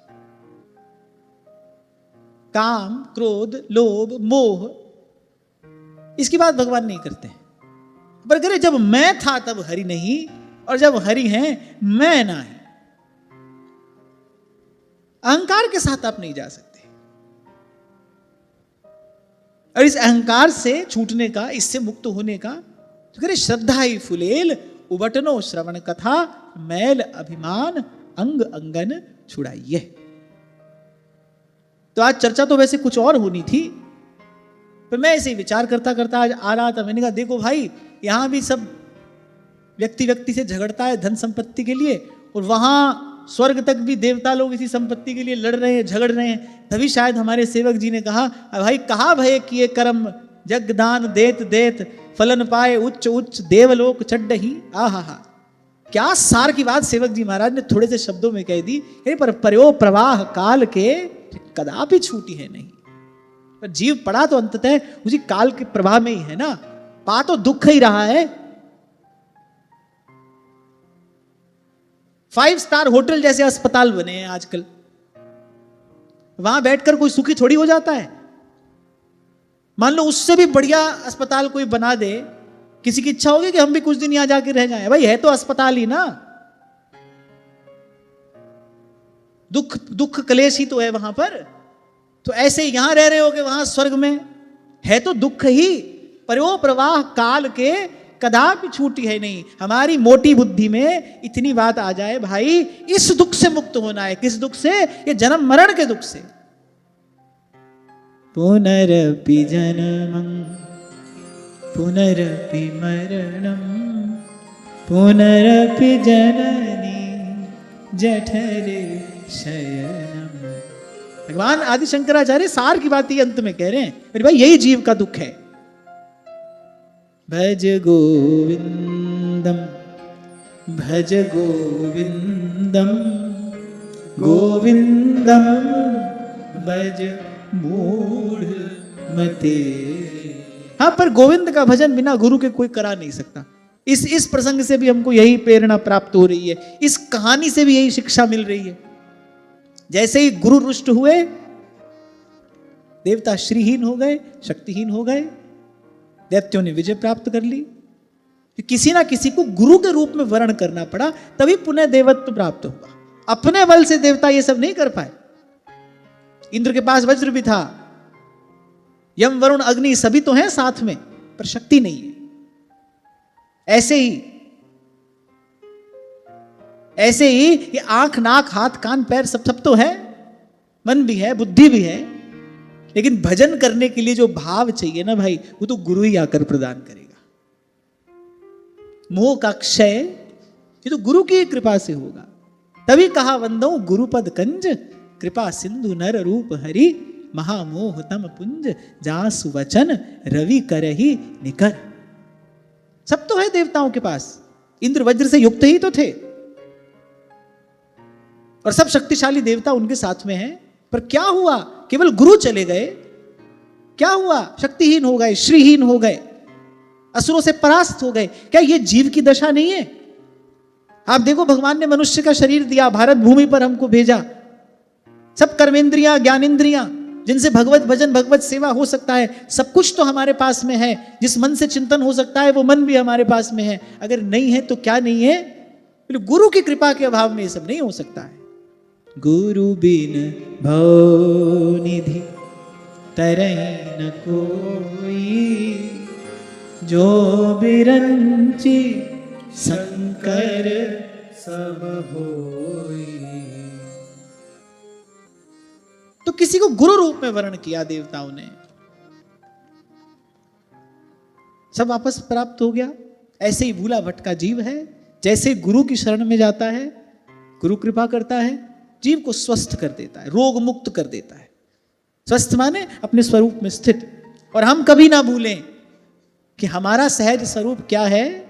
काम, क्रोध, लोभ, मोह, इसकी बात भगवान नहीं करते हैं। पर करे जब मैं था तब हरि नहीं, और जब हरि हैं मैं ना है। अहंकार के साथ आप नहीं जा सकते। और इस अहंकार से छूटने का, इससे मुक्त होने का, तो करे श्रद्धा ही फुलेल उबटनो श्रवण कथा, मैल अभिमान अंग अंगन छुड़ाइए। तो आज चर्चा तो वैसे कुछ और होनी थी, पर मैं ऐसे ही विचार करता करता आज आ रहा था। मैंने कहा देखो भाई, यहां भी सब व्यक्ति व्यक्ति से झगड़ता है धन संपत्ति के लिए, और वहां स्वर्ग तक भी देवता लोग इसी संपत्ति के लिए लड़ रहे हैं, झगड़ रहे हैं। तभी शायद हमारे सेवक जी ने कहा भाई कहा भय किए कर्म, जग दान देत देत, फलन पाए उच्च उच्च देवलोक चड्डही। आहा, क्या सार की बात सेवक जी महाराज ने थोड़े से शब्दों में कह दी। पर पर्यो प्रवाह काल के कदापि छूटी है नहीं। पर जीव पड़ा तो अंततः उसी काल के प्रभाव में ही है ना, पा तो दुख ही रहा है। 5 स्टार होटल जैसे अस्पताल बने हैं आजकल, वहां बैठकर कोई सुखी थोड़ी हो जाता है। मान लो उससे भी बढ़िया अस्पताल कोई बना दे, किसी की इच्छा होगी कि हम भी कुछ दिन यहां जाके रह जाएं? भाई है तो अस्पताल ही ना, दुख कलेश ही तो है वहां पर। तो ऐसे यहां रह रहे हो कि वहां स्वर्ग में है तो दुख ही। पर्यो प्रवाह काल के कदापि छूटी है नहीं। हमारी मोटी बुद्धि में इतनी बात आ जाए भाई, इस दुख से मुक्त होना है। किस दुख से? ये जन्म मरण के दुख से। पुनरपि जन्मं पुनरपि मरणं पुनरपि जननी जठरे शयनम। भगवान आदि शंकराचार्य सार की बात ही अंत में कह रहे हैं, मेरे भाई यही जीव का दुख है। भज गोविंदम भज गोविंदम गोविंदम भज मूढ़ मते। हाँ, पर गोविंद का भजन बिना गुरु के कोई करा नहीं सकता। इस प्रसंग से भी हमको यही प्रेरणा प्राप्त हो रही है, इस कहानी से भी यही शिक्षा मिल रही है। जैसे ही गुरु रुष्ट हुए, देवता श्रीहीन हो गए, शक्तिहीन हो गए, दैत्यों ने विजय प्राप्त कर ली। किसी ना किसी को गुरु के रूप में वर्ण करना पड़ा, तभी पुनः देवत्व प्राप्त होगा। अपने बल से देवता ये सब नहीं कर पाए। इंद्र के पास वज्र भी था, यम वरुण अग्नि सभी तो हैं साथ में, पर शक्ति नहीं है। ऐसे ही ये आंख नाक हाथ कान पैर सब तो है, मन भी है, बुद्धि भी है, लेकिन भजन करने के लिए जो भाव चाहिए ना भाई, वो तो गुरु ही आकर प्रदान करेगा। मोह का क्षय ये तो गुरु की कृपा से होगा। तभी कहा वंदो गुरुपद कंज, कृपा सिंधु नर रूप हरि, महामोह तम पुंज, जासु वचन रवि करहि निकर। सब तो है देवताओं के पास, इंद्र वज्र से युक्त ही तो थे, और सब शक्तिशाली देवता उनके साथ में हैं। पर क्या हुआ? केवल गुरु चले गए, क्या हुआ? शक्तिहीन हो गए, श्रीहीन हो गए, असुरों से परास्त हो गए। क्या ये जीव की दशा नहीं है? आप देखो, भगवान ने मनुष्य का शरीर दिया, भारत भूमि पर हमको भेजा, सब कर्मेंद्रियां ज्ञानेंद्रियां जिनसे भगवत भजन भगवत सेवा हो सकता है, सब कुछ तो हमारे पास में है। जिस मन से चिंतन हो सकता है वो मन भी हमारे पास में है। अगर नहीं है तो क्या नहीं है? गुरु की कृपा के अभाव में ये सब नहीं हो सकता है। गुरु बिन भव निधि तरहि न कोई, जो बिरंची शंकर सब होई। तो किसी को गुरु रूप में वर्ण किया देवताओं ने, सब वापस प्राप्त हो गया। ऐसे ही भूला भटका जीव है, जैसे गुरु की शरण में जाता है, गुरु कृपा करता है, जीव को स्वस्थ कर देता है, रोग मुक्त कर देता है। स्वस्थ माने अपने स्वरूप में स्थित। और हम कभी ना भूलें कि हमारा सहज स्वरूप क्या है,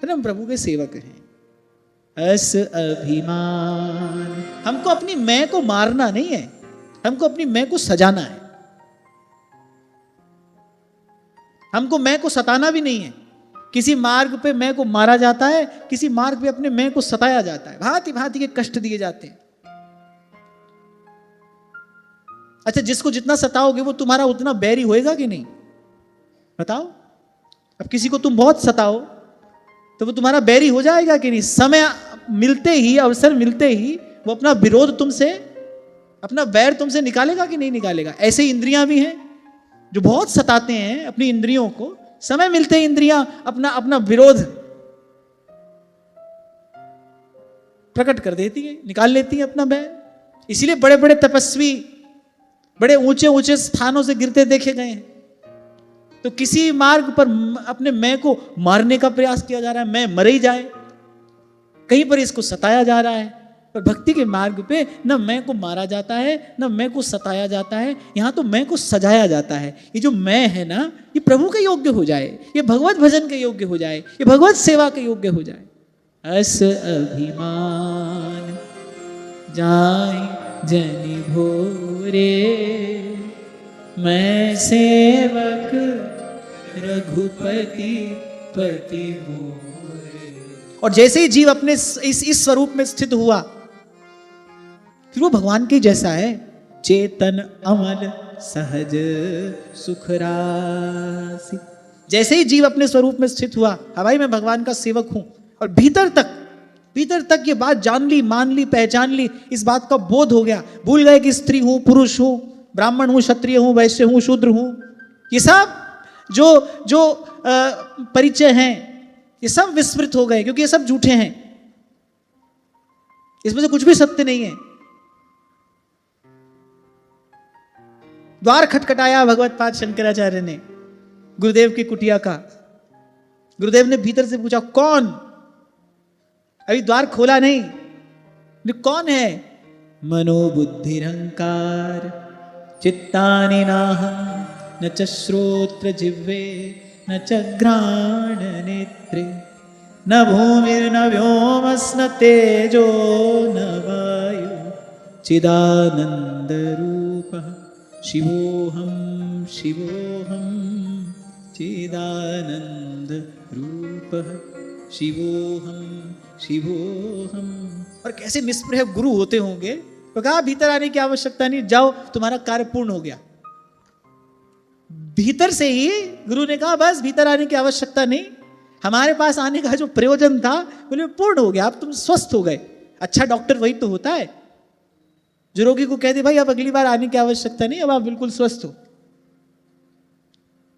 हम प्रभु के सेवक हैं। अस अभिमान, हमको अपनी मैं को मारना नहीं है, हमको अपनी मैं को सजाना है। हमको मैं को सताना भी नहीं है। किसी मार्ग पे मैं को मारा जाता है, किसी मार्ग पे अपने मैं को सताया जाता है, भांति भांति के कष्ट दिए जाते हैं। अच्छा, जिसको जितना सताओगे वो तुम्हारा उतना बैरी होएगा कि नहीं, बताओ। अब किसी को तुम बहुत सताओ तो वो तुम्हारा बैरी हो जाएगा कि नहीं? समय मिलते ही, अवसर मिलते ही वो अपना विरोध तुमसे, अपना बैर तुमसे निकालेगा कि नहीं निकालेगा? ऐसे ही इंद्रियां भी हैं जो बहुत सताते हैं अपनी इंद्रियों को, समय मिलते ही इंद्रियां अपना अपना विरोध प्रकट कर देती है, निकाल लेती है अपना बैर। इसीलिए बड़े बड़े तपस्वी बड़े ऊंचे ऊंचे स्थानों से गिरते देखे गए हैं। तो किसी मार्ग पर अपने मैं को मारने का प्रयास किया जा रहा है, मैं मर ही जाए, कहीं पर इसको सताया जा रहा है। पर भक्ति के मार्ग पे न मैं को मारा जाता है, न मैं को सताया जाता है, यहां तो मैं को सजाया जाता है। ये जो मैं है ना, ये प्रभु के योग्य हो जाए, ये भगवत भजन के योग्य हो जाए, ये भगवत सेवा के योग्य हो जाए। अस अभिमान जाए जनि भोरे, मैं सेवक रघुपति पति मोरे। और जैसे ही जीव अपने इस स्वरूप में स्थित हुआ, फिर वो भगवान के जैसा है। चेतन अमल सहज सुख राशि। जैसे ही जीव अपने स्वरूप में स्थित हुआ, हाँ भाई मैं भगवान का सेवक हूं, और भीतर तक ये बात जान ली, मान ली, पहचान ली, इस बात का बोध हो गया। भूल गए कि स्त्री हूं, पुरुष हूं, ब्राह्मण हूं, क्षत्रिय हूं, वैश्य हूं, शूद्र हूं। ये सब जो परिचय हैं, ये सब विस्मृत हो गए, क्योंकि ये सब झूठे हैं, इसमें से कुछ भी सत्य नहीं है। द्वार खटखटाया भगवत पाद शंकराचार्य ने गुरुदेव की कुटिया का। गुरुदेव ने भीतर से पूछा, कौन? अभी द्वार खोला नहीं, कौन है? मनोबुद्धिरहंकार चित्तानि नाहं, न च श्रोत्र जिह्वे न च घ्राण नेत्रे, न भूमिर्न व्योमस्न तेजो न वायु, चिदानंद रूपः शिवोहम शिवोहम, चिदानंद रूपः शिवोहम शिवोहम। और कैसे निष्प्रह गुरु होते होंगे, तो कहा भीतर आने की आवश्यकता नहीं, जाओ तुम्हारा कार्य पूर्ण हो गया। भीतर से ही गुरु ने कहा बस भीतर आने की आवश्यकता नहीं, हमारे पास आने का जो प्रयोजन था बोले पूर्ण हो गया, अब तुम स्वस्थ हो गए। अच्छा डॉक्टर वही तो होता है जो रोगी को कहते भाई अब अगली बार आने की आवश्यकता नहीं, अब आप बिल्कुल स्वस्थ हो।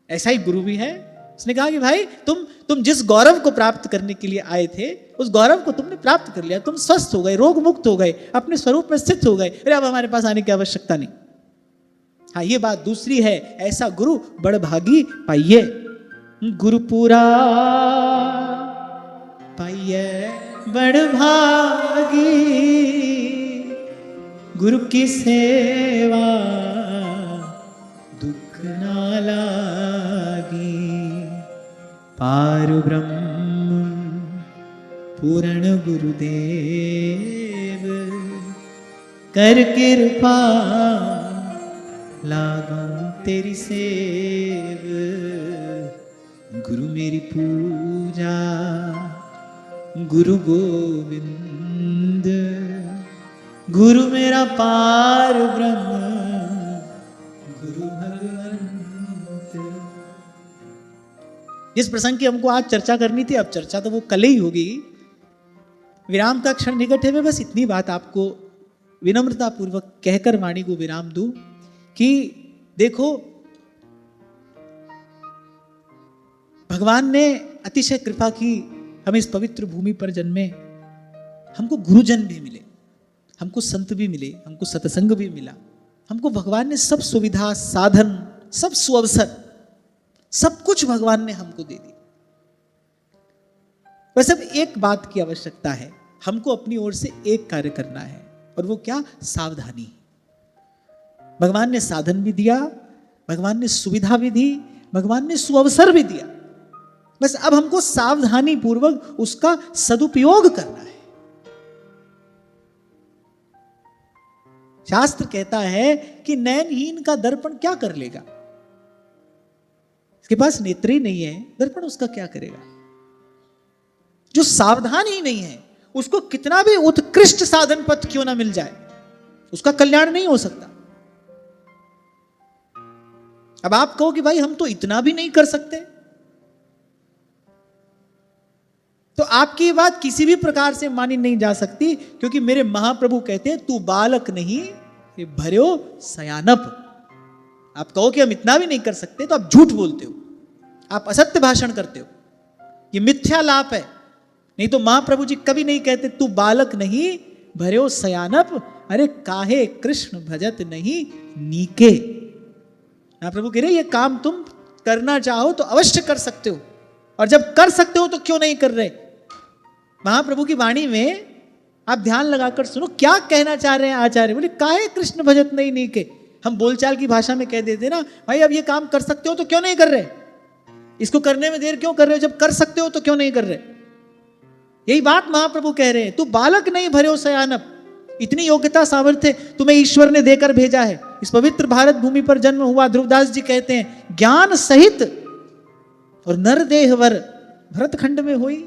ऐसा ही गुरु भी है। उसने कहा कि भाई तुम जिस गौरव को प्राप्त करने के लिए आए थे, उस गौरव को तुमने प्राप्त कर लिया, तुम स्वस्थ हो गए, रोग मुक्त हो गए, अपने स्वरूप में स्थित हो गए, फिर अब हमारे पास आने की आवश्यकता नहीं। हाँ, ये बात दूसरी है, ऐसा गुरु बड़भागी पाइये। गुरुपुरा पाइये बड़भागी, गुरु की सेवा दुख ना लागी। पार ब्रह्म पूर्ण गुरुदेव, कर कृपा लागूं तेरी सेव। गुरु मेरी पूजा गुरु गोविंद, गुरु मेरा पार ब्रह्म गुरु भगवंत। जिस प्रसंग की हमको आज चर्चा करनी थी, अब चर्चा तो वो कल ही होगी। विराम का क्षण निकट है। मैं बस इतनी बात आपको विनम्रता पूर्वक कहकर वाणी को विराम दूं कि देखो भगवान ने अतिशय कृपा की, हम इस पवित्र भूमि पर जन्मे, हमको गुरुजन भी मिले, हमको संत भी मिले, हमको सत्संग भी मिला, हमको भगवान ने सब सुविधा साधन सब सुअवसर सब कुछ भगवान ने हमको दे दिया। बस अब एक बात की आवश्यकता है, हमको अपनी ओर से एक कार्य करना है, और वो क्या? सावधानी। भगवान ने साधन भी दिया, भगवान ने सुविधा भी दी, भगवान ने सुअवसर भी दिया। बस अब हमको सावधानी पूर्वक उसका सदुपयोग करना है। शास्त्र कहता है कि नयनहीन का दर्पण क्या कर लेगा? इसके पास नेत्र ही नहीं है, दर्पण उसका क्या करेगा? जो सावधान ही नहीं है, उसको कितना भी उत्कृष्ट साधन पथ क्यों ना मिल जाए, उसका कल्याण नहीं हो सकता। अब आप कहो कि भाई हम तो इतना भी नहीं कर सकते, तो आपकी बात किसी भी प्रकार से मानी नहीं जा सकती, क्योंकि मेरे महाप्रभु कहते हैं तू बालक नहीं भर्यो सयानप। आप कहो कि हम इतना भी नहीं कर सकते तो आप झूठ बोलते हो, आप असत्य भाषण करते हो, ये मिथ्या लाप है। नहीं तो महाप्रभु जी कभी नहीं कहते तू बालक नहीं भर्यो सयानप, अरे काहे कृष्ण भजत नहीं नीके। महाप्रभु कह रहे ये काम तुम करना चाहो तो अवश्य कर सकते हो, और जब कर सकते हो तो क्यों नहीं कर रहे? महाप्रभु की वाणी में आप ध्यान लगाकर सुनो, क्या कहना चाह रहे हैं आचार्य? बोले काहे कृष्ण भजत नहीं नीके। हम बोलचाल की भाषा में कह देते ना, भाई अब ये काम कर सकते हो तो क्यों नहीं कर रहे, इसको करने में देर क्यों कर रहे हो, जब कर सकते हो तो क्यों नहीं कर रहे। यही बात महाप्रभु कह रहे हैं, तू बालक नहीं भर्यो सयानप, इतनी योग्यता सामर्थ्य तुम्हें ईश्वर ने देकर भेजा है। इस पवित्र भारत भूमि पर जन्म हुआ। ध्रुवदास जी कहते हैं ज्ञान सहित और नर देहवर भरतखंड में हुई,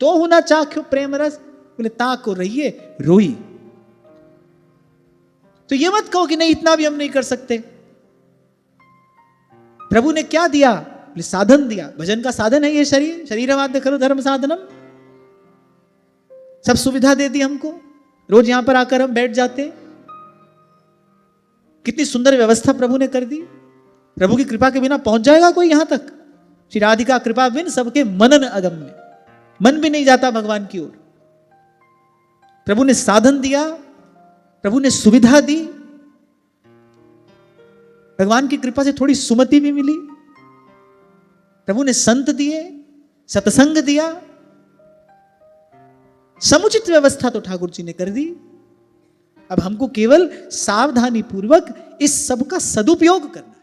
तो हुना चाख्यो प्रेम रस, बोले ताको रहिए रोई। तो ये मत कहो कि नहीं इतना भी हम नहीं कर सकते। प्रभु ने क्या दिया? बोले साधन दिया। भजन का साधन है ये शरीर, शरीरवाद्य खलु धर्म साधनम। सब सुविधा दे दी हमको, रोज यहां पर आकर हम बैठ जाते, कितनी सुंदर व्यवस्था प्रभु ने कर दी। प्रभु की कृपा के बिना पहुंच जाएगा कोई यहां तक? श्री राधिका कृपा बिन सबके मनन अगम में, मन भी नहीं जाता भगवान की ओर। प्रभु ने साधन दिया, प्रभु ने सुविधा दी, भगवान की कृपा से थोड़ी सुमति भी मिली, प्रभु ने संत दिए, सत्संग दिया, समुचित व्यवस्था तो ठाकुर जी ने कर दी। अब हमको केवल सावधानी पूर्वक इस सब का सदुपयोग करना।